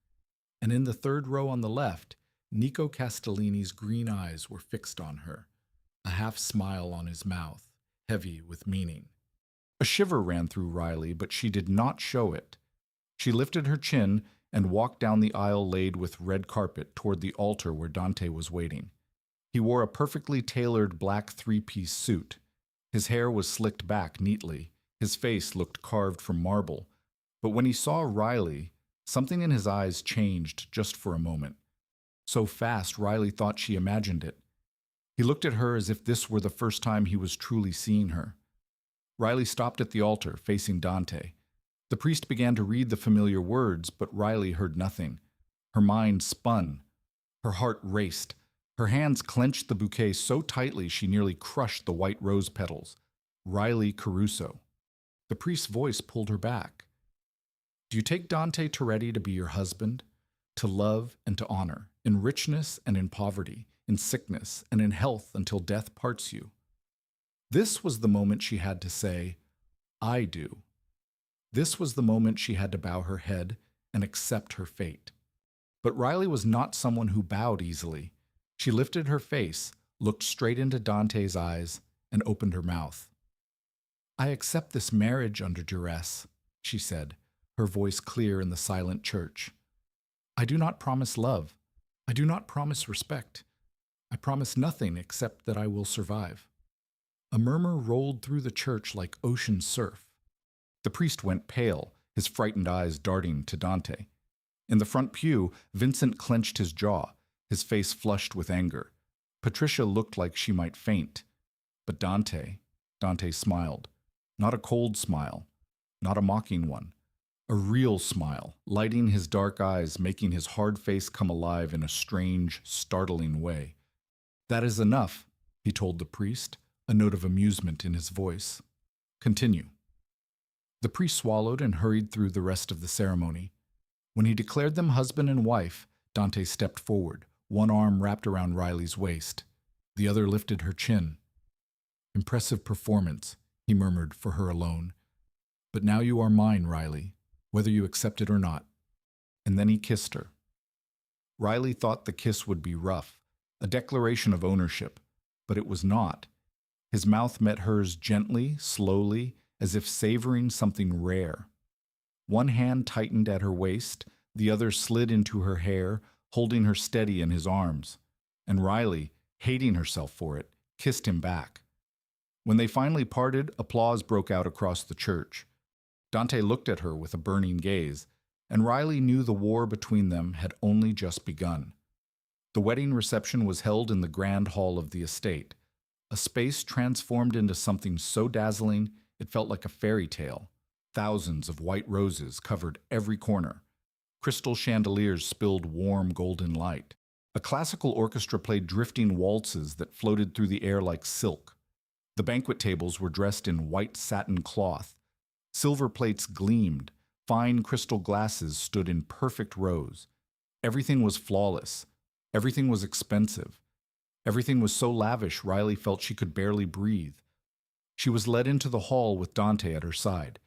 and in the third row on the left, Nico Castellini's green eyes were fixed on her, a half smile on his mouth, heavy with meaning. A shiver ran through Riley, but she did not show it. She lifted her chin and walked down the aisle laid with red carpet toward the altar where Dante was waiting. He wore a perfectly tailored black three-piece suit. His hair was slicked back neatly. His face looked carved from marble. But when he saw Riley, something in his eyes changed just for a moment. So fast, Riley thought she imagined it. He looked at her as if this were the first time he was truly seeing her. Riley stopped at the altar, facing Dante. The priest began to read the familiar words, but Riley heard nothing. Her mind spun. Her heart raced. Her hands clenched the bouquet so tightly she nearly crushed the white rose petals. Riley Caruso. The priest's voice pulled her back. Do you take Dante Toretti to be your husband? To love and to honor, in richness and in poverty, in sickness and in health until death parts you? This was the moment she had to say, I do. This was the moment she had to bow her head and accept her fate. But Riley was not someone who bowed easily. She lifted her face, looked straight into Dante's eyes, and opened her mouth. I accept this marriage under duress, she said, her voice clear in the silent church. I do not promise love. I do not promise respect. I promise nothing except that I will survive. A murmur rolled through the church like ocean surf. The priest went pale, his frightened eyes darting to Dante. In the front pew, Vincent clenched his jaw, his face flushed with anger. Patricia looked like she might faint. But Dante smiled. Not a cold smile, not a mocking one. A real smile, lighting his dark eyes, making his hard face come alive in a strange, startling way. That is enough, he told the priest, a note of amusement in his voice. Continue. The priest swallowed and hurried through the rest of the ceremony. When he declared them husband and wife, Dante stepped forward, one arm wrapped around Riley's waist. The other lifted her chin. Impressive performance, he murmured for her alone. But now you are mine, Riley, whether you accept it or not. And then he kissed her. Riley thought the kiss would be rough, a declaration of ownership, but it was not. His mouth met hers gently, slowly, as if savoring something rare. One hand tightened at her waist, the other slid into her hair, holding her steady in his arms. And Riley, hating herself for it, kissed him back. When they finally parted, applause broke out across the church. Dante looked at her with a burning gaze, and Riley knew the war between them had only just begun. The wedding reception was held in the grand hall of the estate, a space transformed into something so dazzling it felt like a fairy tale. Thousands of white roses covered every corner. Crystal chandeliers spilled warm golden light. A classical orchestra played drifting waltzes that floated through the air like silk. The banquet tables were dressed in white satin cloth. Silver plates gleamed. Fine crystal glasses stood in perfect rows. Everything was flawless. Everything was expensive. Everything was so lavish Riley felt she could barely breathe. She was led into the hall with Dante at her side.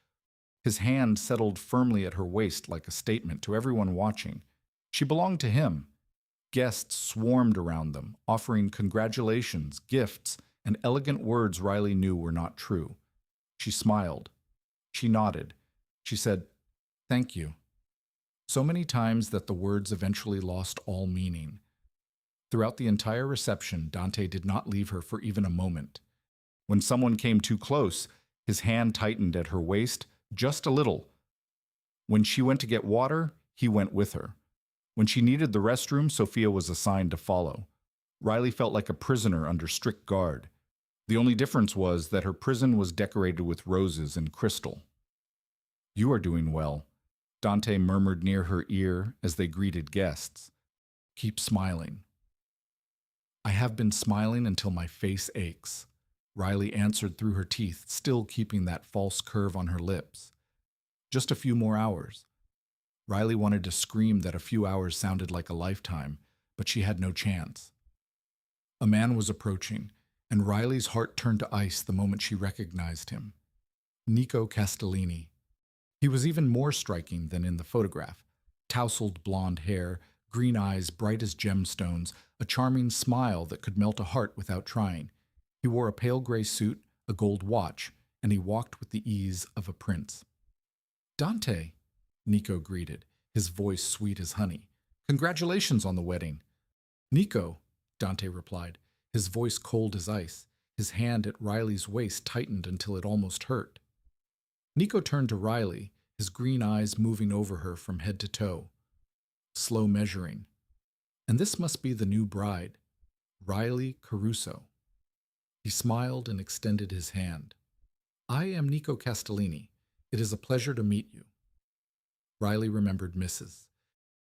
His hand settled firmly at her waist like a statement to everyone watching. She belonged to him. Guests swarmed around them, offering congratulations, gifts, and elegant words Riley knew were not true. She smiled. She nodded. She said, "Thank you." So many times that the words eventually lost all meaning. Throughout the entire reception, Dante did not leave her for even a moment. When someone came too close, his hand tightened at her waist just a little. When she went to get water, he went with her. When she needed the restroom, Sophia was assigned to follow. Riley felt like a prisoner under strict guard. The only difference was that her prison was decorated with roses and crystal. "You are doing well," Dante murmured near her ear as they greeted guests. "Keep smiling." "I have been smiling until my face aches," Riley answered through her teeth, still keeping that false curve on her lips. Just a few more hours. Riley wanted to scream that a few hours sounded like a lifetime, but she had no chance. A man was approaching, and Riley's heart turned to ice the moment she recognized him. Nico Castellini. He was even more striking than in the photograph. Tousled blonde hair, green eyes bright as gemstones, a charming smile that could melt a heart without trying. He wore a pale gray suit, a gold watch, and he walked with the ease of a prince. "Dante," Nico greeted, his voice sweet as honey. "Congratulations on the wedding." "Nico," Dante replied, his voice cold as ice. His hand at Riley's waist tightened until it almost hurt. Nico turned to Riley, his green eyes moving over her from head to toe, slow measuring. And this must be the new bride, Riley Caruso. He smiled and extended his hand. "I am Nico Castellini. It is a pleasure to meet you." Riley remembered Mrs.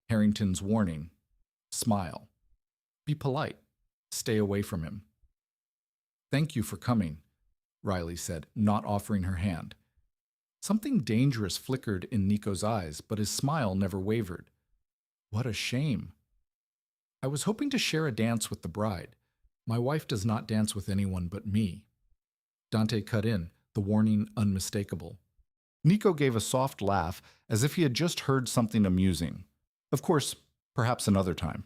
Harrington's warning. Smile. Be polite. Stay away from him. "Thank you for coming," Riley said, not offering her hand. Something dangerous flickered in Nico's eyes, but his smile never wavered. "What a shame. I was hoping to share a dance with the bride. My wife does not dance with anyone but me." Dante cut in, the warning unmistakable. Nico gave a soft laugh, as if he had just heard something amusing. "Of course, perhaps another time."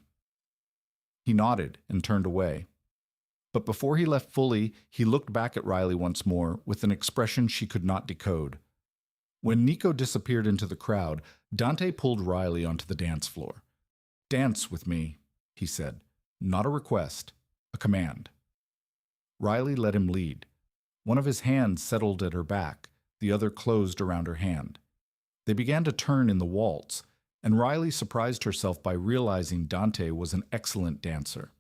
He nodded and turned away. But before he left fully, he looked back at Riley once more with an expression she could not decode. When Nico disappeared into the crowd, Dante pulled Riley onto the dance floor. "Dance with me," he said. "Not a request, a command." Riley let him lead. One of his hands settled at her back, the other closed around her hand. They began to turn in the waltz, and Riley surprised herself by realizing Dante was an excellent dancer.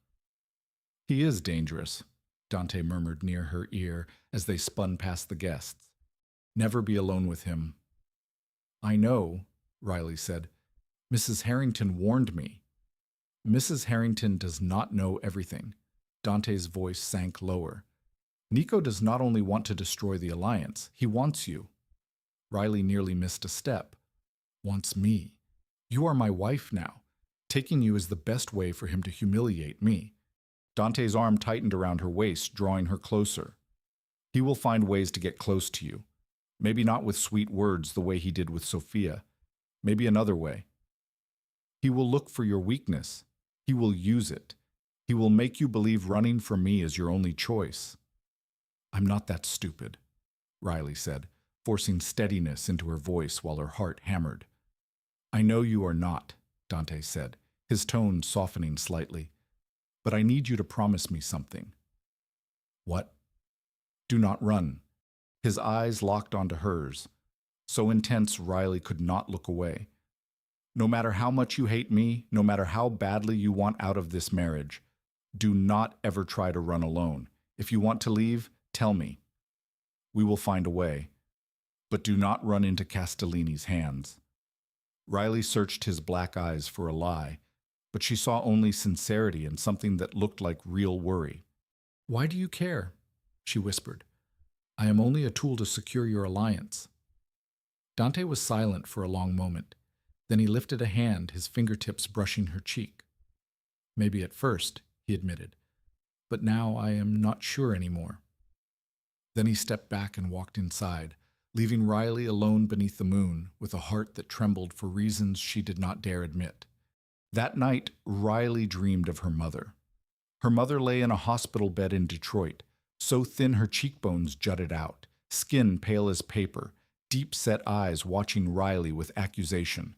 "He is dangerous," Dante murmured near her ear as they spun past the guests. "Never be alone with him." "I know," Riley said. "Mrs. Harrington warned me." "Mrs. Harrington does not know everything." Dante's voice sank lower. "Nico does not only want to destroy the alliance, he wants you." Riley nearly missed a step. "Wants me. You are my wife now. Taking you is the best way for him to humiliate me." Dante's arm tightened around her waist, drawing her closer. "He will find ways to get close to you. Maybe not with sweet words the way he did with Sophia. Maybe another way. He will look for your weakness. He will use it. He will make you believe running from me is your only choice." "I'm not that stupid," Riley said, forcing steadiness into her voice while her heart hammered. "I know you are not," Dante said, his tone softening slightly. "But I need you to promise me something." "What?" "Do not run." His eyes locked onto hers, so intense Riley could not look away. "No matter how much you hate me, no matter how badly you want out of this marriage, do not ever try to run alone. If you want to leave, tell me. We will find a way. But do not run into Castellini's hands." Riley searched his black eyes for a lie, but she saw only sincerity and something that looked like real worry. "Why do you care?" she whispered. "I am only a tool to secure your alliance." Dante was silent for a long moment. Then he lifted a hand, his fingertips brushing her cheek. "Maybe at first," he admitted, "but now I am not sure anymore." Then he stepped back and walked inside, leaving Riley alone beneath the moon with a heart that trembled for reasons she did not dare admit. That night, Riley dreamed of her mother. Her mother lay in a hospital bed in Detroit, so thin her cheekbones jutted out, skin pale as paper, deep-set eyes watching Riley with accusation.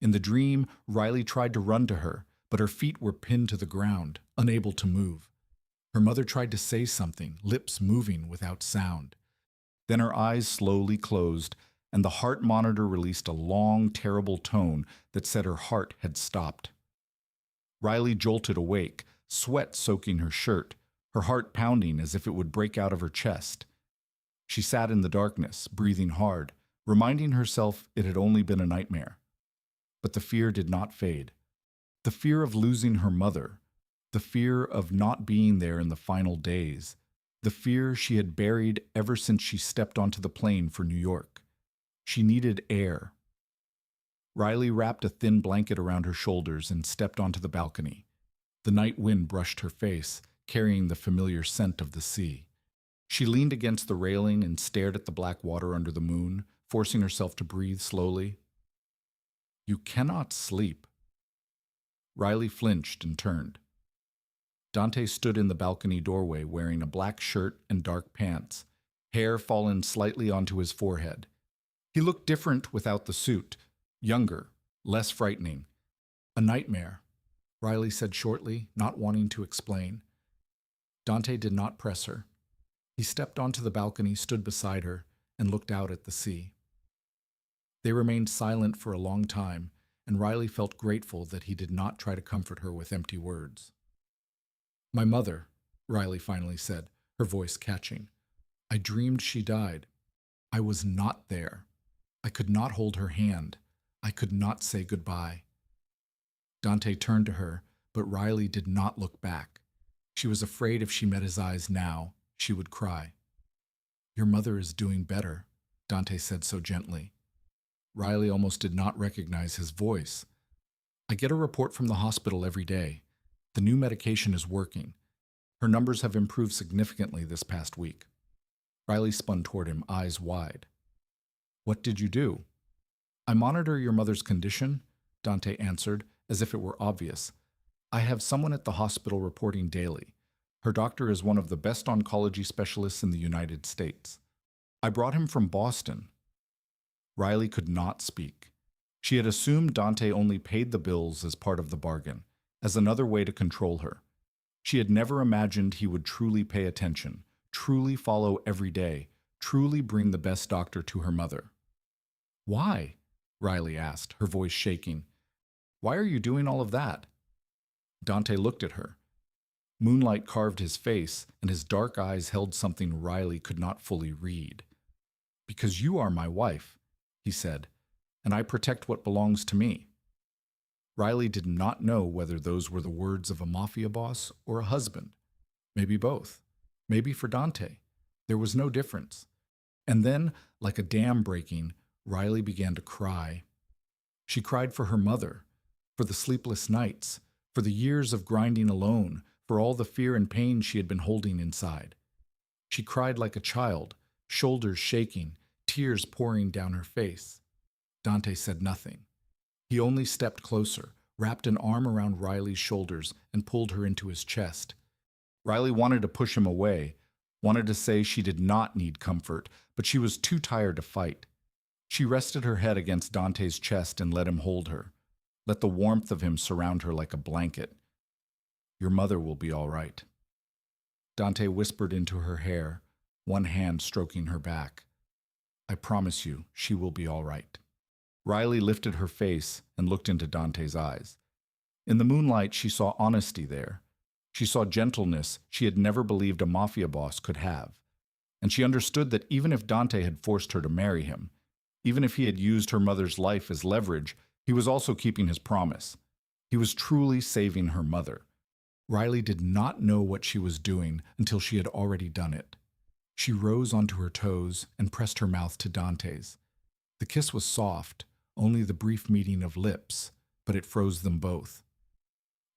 In the dream, Riley tried to run to her, but her feet were pinned to the ground, unable to move. Her mother tried to say something, lips moving without sound. Then her eyes slowly closed, and the heart monitor released a long, terrible tone that said her heart had stopped. Riley jolted awake, sweat soaking her shirt, her heart pounding as if it would break out of her chest. She sat in the darkness, breathing hard, reminding herself it had only been a nightmare. But the fear did not fade. The fear of losing her mother, the fear of not being there in the final days, the fear she had buried ever since she stepped onto the plane for New York. She needed air. Riley wrapped a thin blanket around her shoulders and stepped onto the balcony. The night wind brushed her face, carrying the familiar scent of the sea. She leaned against the railing and stared at the black water under the moon, forcing herself to breathe slowly. "You cannot sleep." Riley flinched and turned. Dante stood in the balcony doorway wearing a black shirt and dark pants, hair fallen slightly onto his forehead. He looked different without the suit, younger, less frightening. A nightmare, Riley said shortly, not wanting to explain. Dante did not press her. He stepped onto the balcony, stood beside her, and looked out at the sea. They remained silent for a long time, and Riley felt grateful that he did not try to comfort her with empty words. "My mother," Riley finally said, her voice catching. "I dreamed she died. I was not there. I could not hold her hand. I could not say goodbye." Dante turned to her, but Riley did not look back. She was afraid if she met his eyes now, she would cry. "Your mother is doing better," Dante said so gently. Riley almost did not recognize his voice. "I get a report from the hospital every day. The new medication is working. Her numbers have improved significantly this past week." Riley spun toward him, eyes wide. "What did you do?" "I monitor your mother's condition," Dante answered, as if it were obvious. "I have someone at the hospital reporting daily. Her doctor is one of the best oncology specialists in the United States. I brought him from Boston." Riley could not speak. She had assumed Dante only paid the bills as part of the bargain, as another way to control her. She had never imagined he would truly pay attention, truly follow every day, truly bring the best doctor to her mother. "Why?" Riley asked, her voice shaking. "Why are you doing all of that?" Dante looked at her. Moonlight carved his face, and his dark eyes held something Riley could not fully read. "Because you are my wife," he said, "and I protect what belongs to me." Riley did not know whether those were the words of a mafia boss or a husband. Maybe both. Maybe for Dante. There was no difference. And then, like a dam breaking, Riley began to cry. She cried for her mother, for the sleepless nights, for the years of grinding alone, for all the fear and pain she had been holding inside. She cried like a child, shoulders shaking, tears pouring down her face. Dante said nothing. He only stepped closer, wrapped an arm around Riley's shoulders, and pulled her into his chest. Riley wanted to push him away, wanted to say she did not need comfort, but she was too tired to fight. She rested her head against Dante's chest and let him hold her, let the warmth of him surround her like a blanket. "Your mother will be all right." Dante whispered into her hair, one hand stroking her back. "I promise you, she will be all right." Riley lifted her face and looked into Dante's eyes. In the moonlight, she saw honesty there. She saw gentleness she had never believed a mafia boss could have. And she understood that even if Dante had forced her to marry him, even if he had used her mother's life as leverage, he was also keeping his promise. He was truly saving her mother. Riley did not know what she was doing until she had already done it. She rose onto her toes and pressed her mouth to Dante's. The kiss was soft, only the brief meeting of lips, but it froze them both.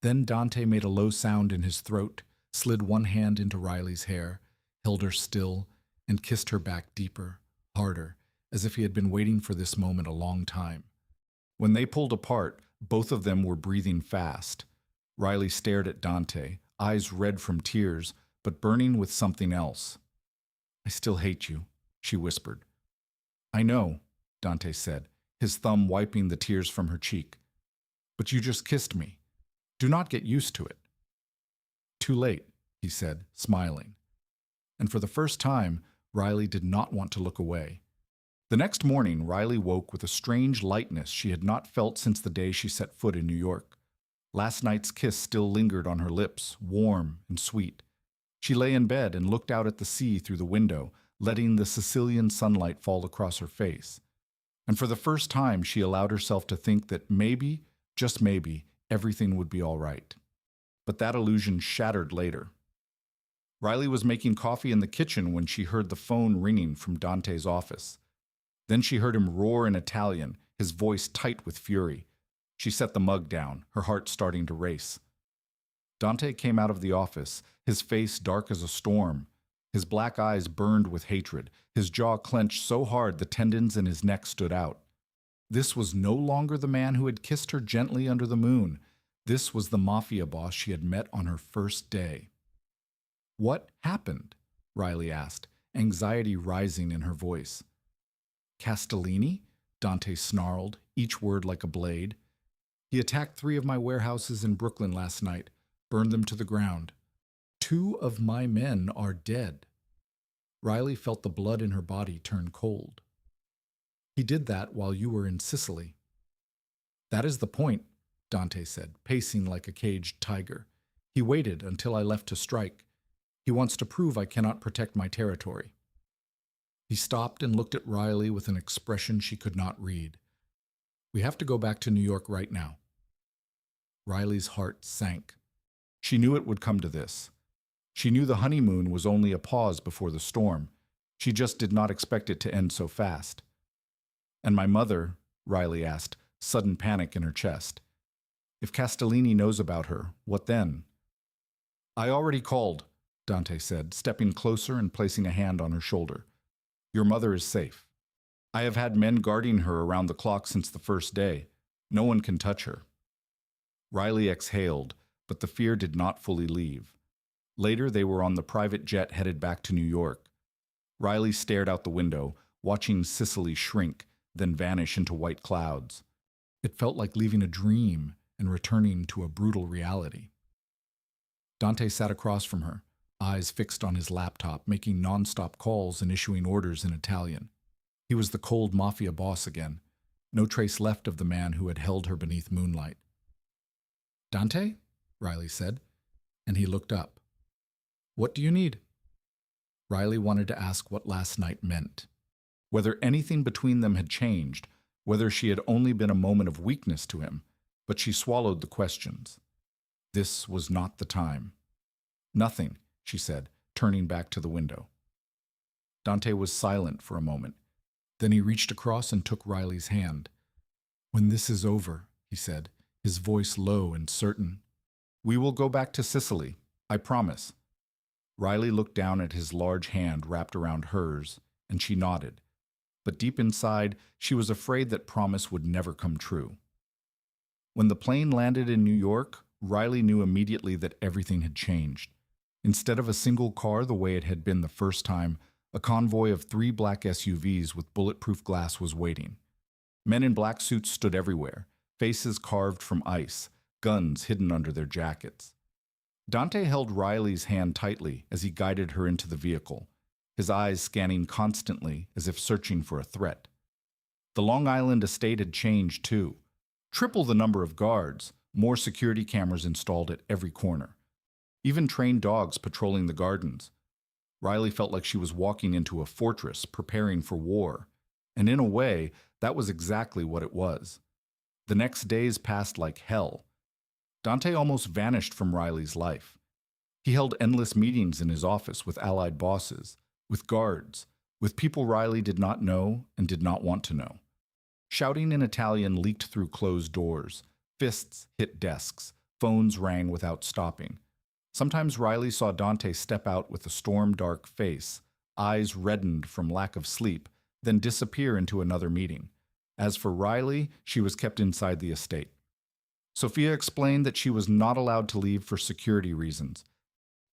Then Dante made a low sound in his throat, slid one hand into Riley's hair, held her still, and kissed her back deeper, harder, as if he had been waiting for this moment a long time. When they pulled apart, both of them were breathing fast. Riley stared at Dante, eyes red from tears, but burning with something else. "I still hate you," she whispered. "I know," Dante said, his thumb wiping the tears from her cheek. "But you just kissed me. Do not get used to it." "Too late," he said, smiling. And for the first time, Riley did not want to look away. The next morning, Riley woke with a strange lightness she had not felt since the day she set foot in New York. Last night's kiss still lingered on her lips, warm and sweet. She lay in bed and looked out at the sea through the window, letting the Sicilian sunlight fall across her face. And for the first time, she allowed herself to think that maybe, just maybe, everything would be all right. But that illusion shattered later. Riley was making coffee in the kitchen when she heard the phone ringing from Dante's office. Then she heard him roar in Italian, his voice tight with fury. She set the mug down, her heart starting to race. Dante came out of the office, his face dark as a storm. His black eyes burned with hatred, his jaw clenched so hard the tendons in his neck stood out. This was no longer the man who had kissed her gently under the moon. This was the Mafia boss she had met on her first day. "What happened?" Riley asked, anxiety rising in her voice. "Castellini?" Dante snarled, each word like a blade. "He attacked 3 of my warehouses in Brooklyn last night, burned them to the ground. 2 of my men are dead." Riley felt the blood in her body turn cold. "He did that while you were in Sicily." "That is the point," Dante said, pacing like a caged tiger. "He waited until I left to strike. He wants to prove I cannot protect my territory." He stopped and looked at Riley with an expression she could not read. "We have to go back to New York right now." Riley's heart sank. She knew it would come to this. She knew the honeymoon was only a pause before the storm. She just did not expect it to end so fast. "And my mother?" Riley asked, sudden panic in her chest. "If Castellini knows about her, what then?" "I already called," Dante said, stepping closer and placing a hand on her shoulder. "Your mother is safe. I have had men guarding her around the clock since the first day. No one can touch her." Riley exhaled, but the fear did not fully leave. Later, they were on the private jet headed back to New York. Riley stared out the window, watching Sicily shrink, then vanish into white clouds. It felt like leaving a dream and returning to a brutal reality. Dante sat across from her, eyes fixed on his laptop, making nonstop calls and issuing orders in Italian. He was the cold Mafia boss again, no trace left of the man who had held her beneath moonlight. "Dante?" Riley said, and he looked up. "What do you need?" Riley wanted to ask what last night meant. Whether anything between them had changed, whether she had only been a moment of weakness to him, but she swallowed the questions. This was not the time. "Nothing," she said, turning back to the window. Dante was silent for a moment. Then he reached across and took Riley's hand. "When this is over," he said, his voice low and certain, "we will go back to Sicily. I promise." Riley looked down at his large hand wrapped around hers, and she nodded. But deep inside, she was afraid that promise would never come true. When the plane landed in New York, Riley knew immediately that everything had changed. Instead of a single car the way it had been the first time, a convoy of 3 black SUVs with bulletproof glass was waiting. Men in black suits stood everywhere, faces carved from ice, guns hidden under their jackets. Dante held Riley's hand tightly as he guided her into the vehicle, his eyes scanning constantly as if searching for a threat. The Long Island estate had changed too. Triple the number of guards, more security cameras installed at every corner. Even trained dogs patrolling the gardens. Riley felt like she was walking into a fortress, preparing for war. And in a way, that was exactly what it was. The next days passed like hell. Dante almost vanished from Riley's life. He held endless meetings in his office with allied bosses, with guards, with people Riley did not know and did not want to know. Shouting in Italian leaked through closed doors. Fists hit desks. Phones rang without stopping. Sometimes Riley saw Dante step out with a storm-dark face, eyes reddened from lack of sleep, then disappear into another meeting. As for Riley, she was kept inside the estate. Sophia explained that she was not allowed to leave for security reasons,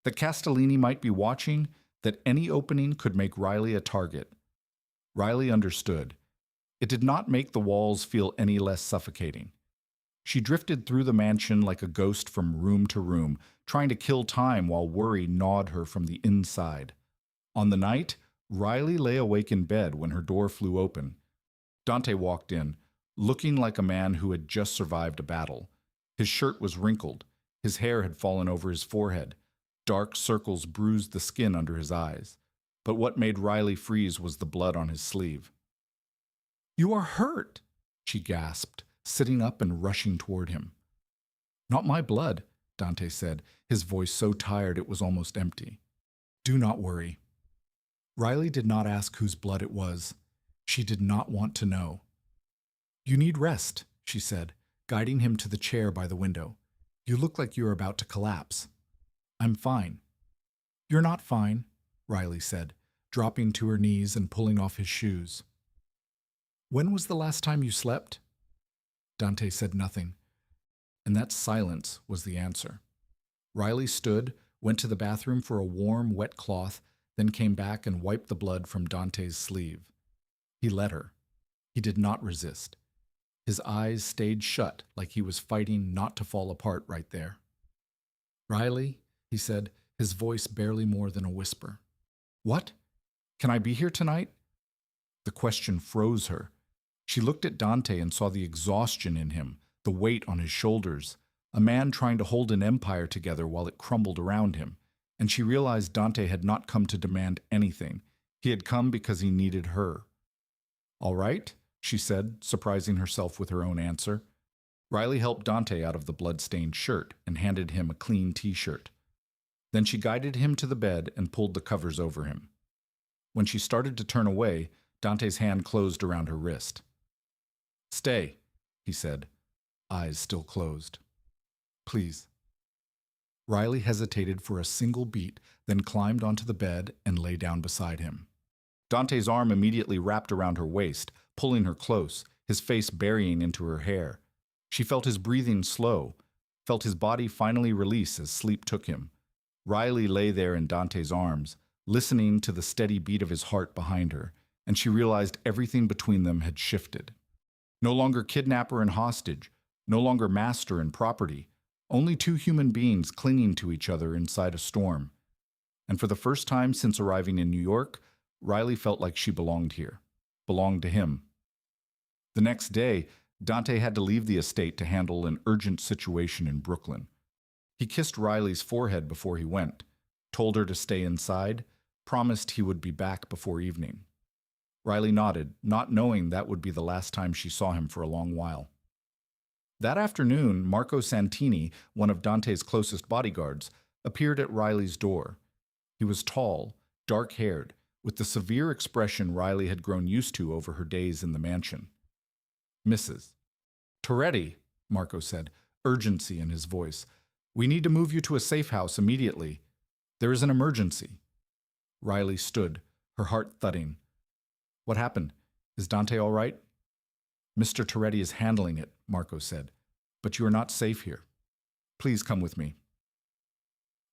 that Castellini might be watching, that any opening could make Riley a target. Riley understood. It did not make the walls feel any less suffocating. She drifted through the mansion like a ghost from room to room, trying to kill time while worry gnawed her from the inside. On the night, Riley lay awake in bed when her door flew open. Dante walked in, looking like a man who had just survived a battle. His shirt was wrinkled. His hair had fallen over his forehead. Dark circles bruised the skin under his eyes. But what made Riley freeze was the blood on his sleeve. "You are hurt," she gasped, sitting up and rushing toward him. "Not my blood," Dante said, his voice so tired it was almost empty. "Do not worry." Riley did not ask whose blood it was. She did not want to know. "You need rest," she said, guiding him to the chair by the window. "You look like you are about to collapse." "I'm fine." "You're not fine," Riley said, dropping to her knees and pulling off his shoes. "When was the last time you slept?" Dante said nothing. and that silence was the answer. Riley stood, went to the bathroom for a warm, wet cloth, then came back and wiped the blood from Dante's sleeve. He let her. He did not resist. His eyes stayed shut like he was fighting not to fall apart right there. "Riley," he said, his voice barely more than a whisper. "What? Can I be here tonight?" The question froze her. She looked at Dante and saw the exhaustion in him, the weight on his shoulders, a man trying to hold an empire together while it crumbled around him, and she realized Dante had not come to demand anything. He had come because he needed her. "All right," she said, surprising herself with her own answer. Riley helped Dante out of the blood-stained shirt and handed him a clean t-shirt. Then she guided him to the bed and pulled the covers over him. When she started to turn away, Dante's hand closed around her wrist. "Stay," he said, eyes still closed. "Please." Riley hesitated for a single beat, then climbed onto the bed and lay down beside him. Dante's arm immediately wrapped around her waist, pulling her close, his face burying into her hair. She felt his breathing slow, felt his body finally release as sleep took him. Riley lay there in Dante's arms, listening to the steady beat of his heart behind her, and she realized everything between them had shifted. No longer kidnapper and hostage, no longer master and property, only two human beings clinging to each other inside a storm. And for the first time since arriving in New York, Riley felt like she belonged here, belonged to him. The next day, Dante had to leave the estate to handle an urgent situation in Brooklyn. He kissed Riley's forehead before he went, told her to stay inside, promised he would be back before evening. Riley nodded, not knowing that would be the last time she saw him for a long while. That afternoon, Marco Santini, one of Dante's closest bodyguards, appeared at Riley's door. He was tall, dark-haired, with the severe expression Riley had grown used to over her days in the mansion. "Mrs. Toretti," Marco said, urgency in his voice. "We need to move you to a safe house immediately. There is an emergency." Riley stood, her heart thudding. "What happened? Is Dante all right?" "Mr. Toretti is handling it," Marco said, "but you are not safe here. Please come with me."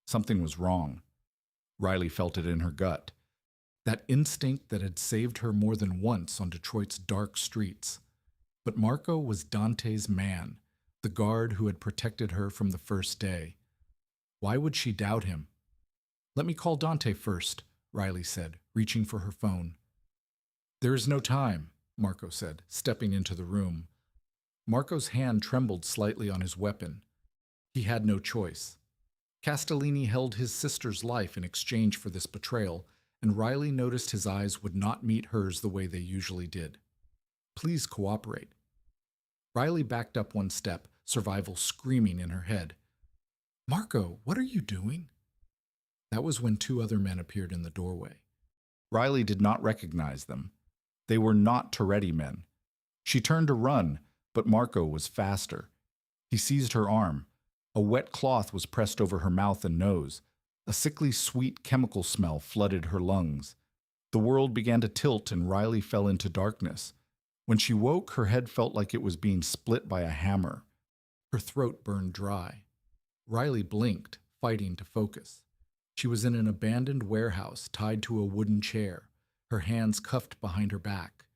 Something was wrong. Riley felt it in her gut. That instinct that had saved her more than once on Detroit's dark streets. But Marco was Dante's man, the guard who had protected her from the first day. Why would she doubt him? "Let me call Dante first," Riley said, reaching for her phone. "There is no time," Marco said, stepping into the room. Marco's hand trembled slightly on his weapon. He had no choice. Castellini held his sister's life in exchange for this betrayal, and Riley noticed his eyes would not meet hers the way they usually did. "Please cooperate." Riley backed up one step, survival screaming in her head. "Marco, what are you doing?" That was when two other men appeared in the doorway. Riley did not recognize them. They were not Toretti men. She turned to run, but Marco was faster. He seized her arm. A wet cloth was pressed over her mouth and nose. A sickly sweet chemical smell flooded her lungs. The world began to tilt and Riley fell into darkness. When she woke, her head felt like it was being split by a hammer. Her throat burned dry. Riley blinked, fighting to focus. She was in an abandoned warehouse, tied to a wooden chair, her hands cuffed behind her back.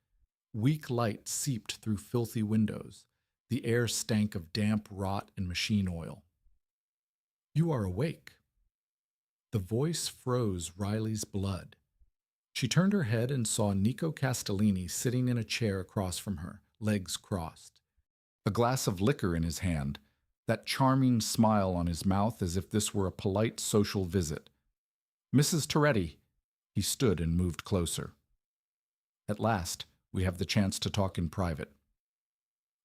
Weak light seeped through filthy windows. The air stank of damp rot and machine oil. "You are awake." The voice froze Riley's blood. She turned her head and saw Nico Castellini sitting in a chair across from her, legs crossed. A glass of liquor in his hand, that charming smile on his mouth as if this were a polite social visit. "Mrs. Toretti." He stood and moved closer. "At last, we have the chance to talk in private."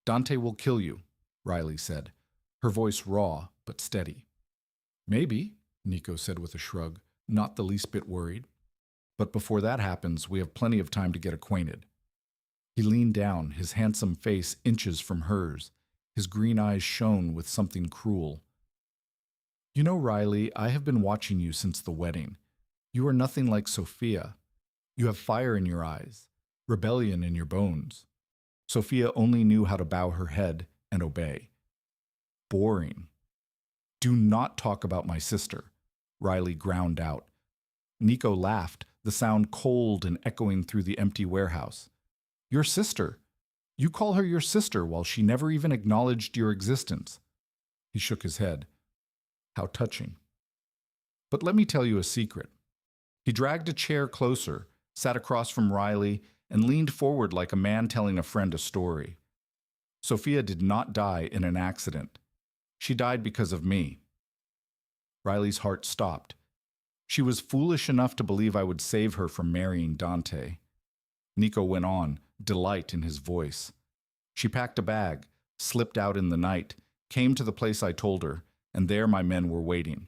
"Dante will kill you," Riley said, her voice raw but steady. "Maybe," Nico said with a shrug, not the least bit worried. "But before that happens, we have plenty of time to get acquainted." He leaned down, his handsome face inches from hers. His green eyes shone with something cruel. "You know, Riley, I have been watching you since the wedding. You are nothing like Sophia. You have fire in your eyes, rebellion in your bones. Sophia only knew how to bow her head and obey. boring. Do not talk about my sister, Riley ground out. Nico laughed, the sound cold and echoing through the empty warehouse. Your sister. You call her your sister while she never even acknowledged your existence. He shook his head. How touching. But let me tell you a secret. He dragged a chair closer, sat across from Riley, and leaned forward like a man telling a friend a story. Sophia did not die in an accident. She died because of me. Riley's heart stopped. She was foolish enough to believe I would save her from marrying Dante. Nico went on, delight in his voice. She packed a bag, slipped out in the night, came to the place I told her, and there my men were waiting.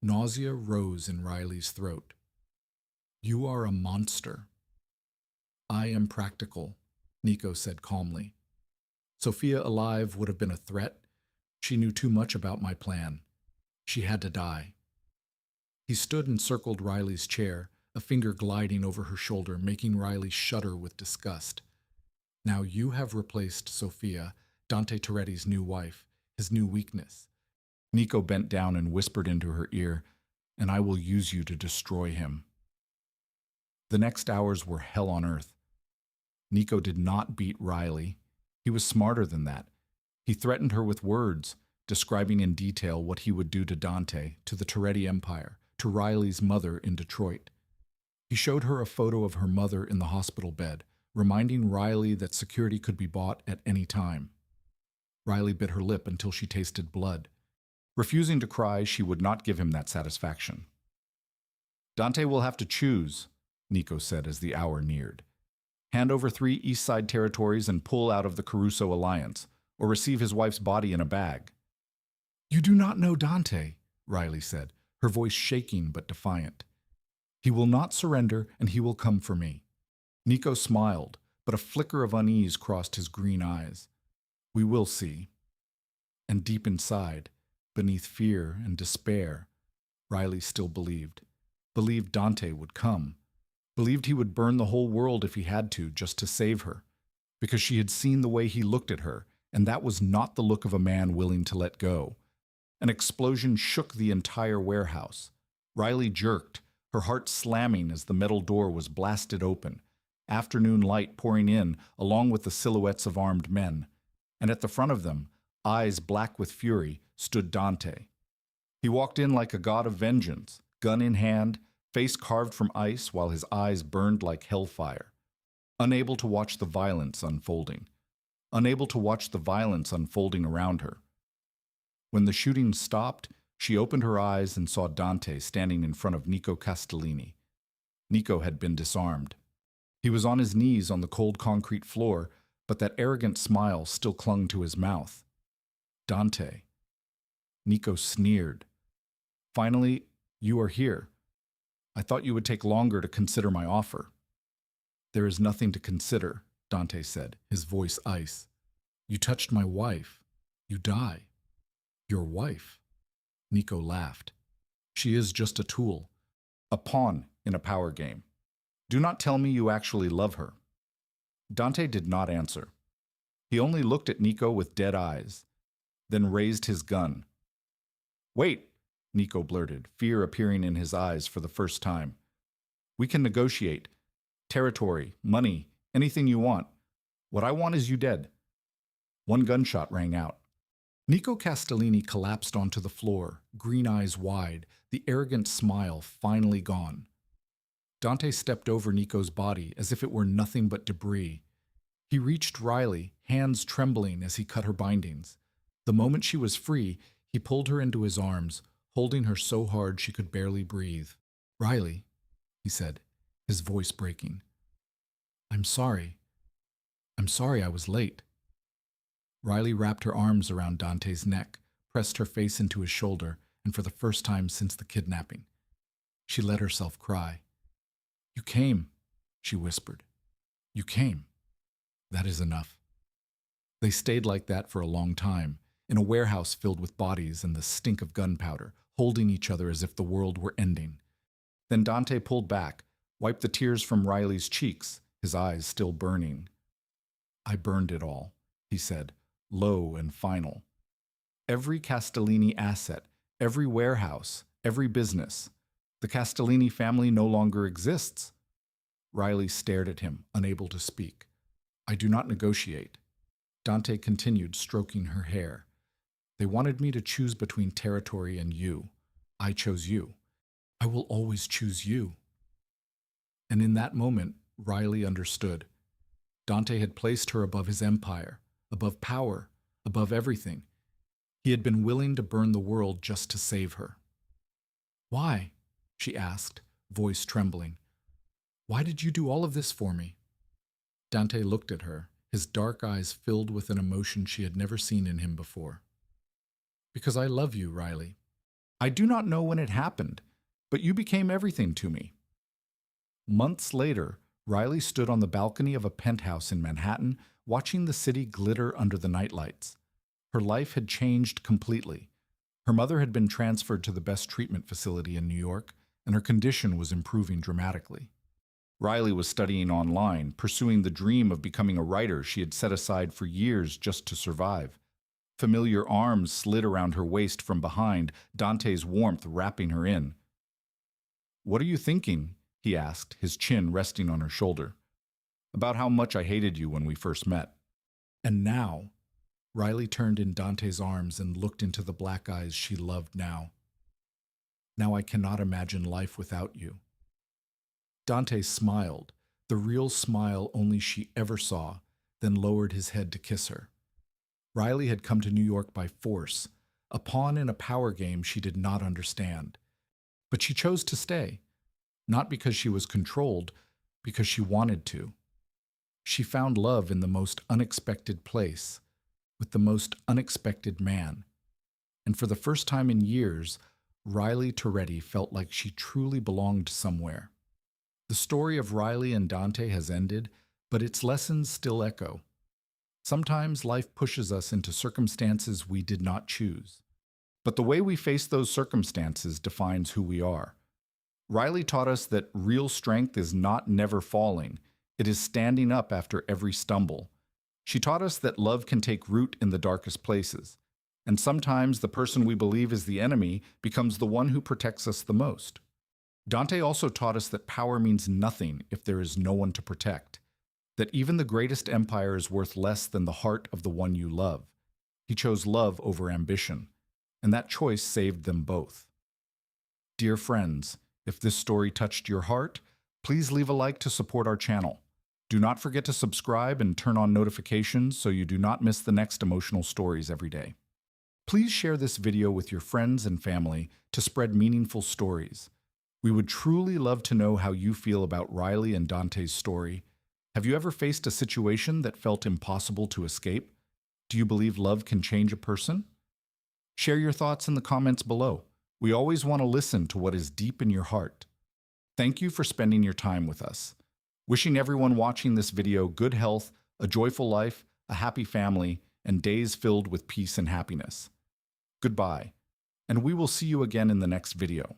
Nausea rose in Riley's throat. You are a monster. I am practical, Nico said calmly. Sophia alive would have been a threat. She knew too much about my plan. She had to die. He stood and circled Riley's chair, a finger gliding over her shoulder, making Riley shudder with disgust. Now you have replaced Sophia, Dante Toretti's new wife, his new weakness. Nico bent down and whispered into her ear, and I will use you to destroy him. The next hours were hell on earth. Nico did not beat Riley. He was smarter than that. He threatened her with words, describing in detail what he would do to Dante, to the Toretti Empire, to Riley's mother in Detroit. He showed her a photo of her mother in the hospital bed, reminding Riley that security could be bought at any time. Riley bit her lip until she tasted blood. Refusing to cry, she would not give him that satisfaction. Dante will have to choose, Nico said as the hour neared. Hand over 3 East Side territories and pull out of the Caruso alliance, or receive his wife's body in a bag. You do not know Dante, Riley said, her voice shaking but defiant. He will not surrender, and he will come for me. Nico smiled, but a flicker of unease crossed his green eyes. We will see. And deep inside, beneath fear and despair, Riley still believed Dante would come, believed he would burn the whole world if he had to, just to save her, because she had seen the way he looked at her, and that was not the look of a man willing to let go. An explosion shook the entire warehouse. Riley jerked, her heart slamming as the metal door was blasted open, afternoon light pouring in along with the silhouettes of armed men, and at the front of them, eyes black with fury, stood Dante. He walked in like a god of vengeance, gun in hand, face carved from ice while his eyes burned like hellfire. Unable to watch the violence unfolding. Unable to watch the violence unfolding around her. When the shooting stopped, she opened her eyes and saw Dante standing in front of Nico Castellini. Nico had been disarmed. He was on his knees on the cold concrete floor, but that arrogant smile still clung to his mouth. Dante. Nico sneered. Finally, you are here. I thought you would take longer to consider my offer. There is nothing to consider, Dante said, his voice ice. You touched my wife. You die. Your wife. Nico laughed. She is just a tool, a pawn in a power game. Do not tell me you actually love her. Dante did not answer. He only looked at Nico with dead eyes, then raised his gun. Wait, Nico blurted, fear appearing in his eyes for the first time. We can negotiate. Territory, money, anything you want. What I want is you dead. One gunshot rang out. Nico Castellini collapsed onto the floor, green eyes wide, the arrogant smile finally gone. Dante stepped over Nico's body as if it were nothing but debris. He reached Riley, hands trembling as he cut her bindings. The moment she was free, he pulled her into his arms, holding her so hard she could barely breathe. Riley, he said, his voice breaking. I'm sorry. I'm sorry I was late. Riley wrapped her arms around Dante's neck, pressed her face into his shoulder, and for the first time since the kidnapping, she let herself cry. You came, she whispered. You came. That is enough. They stayed like that for a long time, in a warehouse filled with bodies and the stink of gunpowder, holding each other as if the world were ending. Then Dante pulled back, wiped the tears from Riley's cheeks, his eyes still burning. I burned it all, he said, low and final. Every Castellini asset, every warehouse, every business. The Castellini family no longer exists. Riley stared at him, unable to speak. I do not negotiate. Dante continued, stroking her hair. They wanted me to choose between territory and you. I chose you. I will always choose you. And in that moment, Riley understood. Dante had placed her above his empire, above power, above everything. He had been willing to burn the world just to save her. Why? She asked, voice trembling. Why did you do all of this for me? Dante looked at her, his dark eyes filled with an emotion she had never seen in him before. Because I love you, Riley. I do not know when it happened, but you became everything to me. Months later, Riley stood on the balcony of a penthouse in Manhattan, watching the city glitter under the nightlights. Her life had changed completely. Her mother had been transferred to the best treatment facility in New York, and her condition was improving dramatically. Riley was studying online, pursuing the dream of becoming a writer she had set aside for years just to survive. Familiar arms slid around her waist from behind, Dante's warmth wrapping her in. What are you thinking? He asked, his chin resting on her shoulder. About how much I hated you when we first met. And now, Riley turned in Dante's arms and looked into the black eyes she loved now. Now I cannot imagine life without you. Dante smiled, the real smile only she ever saw, then lowered his head to kiss her. Riley had come to New York by force, a pawn in a power game she did not understand. But she chose to stay, not because she was controlled, because she wanted to. She found love in the most unexpected place, with the most unexpected man. And for the first time in years, Riley Toretti felt like she truly belonged somewhere. The story of Riley and Dante has ended, but its lessons still echo. Sometimes life pushes us into circumstances we did not choose. But the way we face those circumstances defines who we are. Riley taught us that real strength is not never falling. It is standing up after every stumble. She taught us that love can take root in the darkest places. And sometimes the person we believe is the enemy becomes the one who protects us the most. Dante also taught us that power means nothing if there is no one to protect, that even the greatest empire is worth less than the heart of the one you love. He chose love over ambition, and that choice saved them both. Dear friends, if this story touched your heart, please leave a like to support our channel. Do not forget to subscribe and turn on notifications so you do not miss the next emotional stories every day. Please share this video with your friends and family to spread meaningful stories. We would truly love to know how you feel about Riley and Dante's story. Have you ever faced a situation that felt impossible to escape? Do you believe love can change a person? Share your thoughts in the comments below. We always want to listen to what is deep in your heart. Thank you for spending your time with us. Wishing everyone watching this video good health, a joyful life, a happy family, and days filled with peace and happiness. Goodbye, and we will see you again in the next video.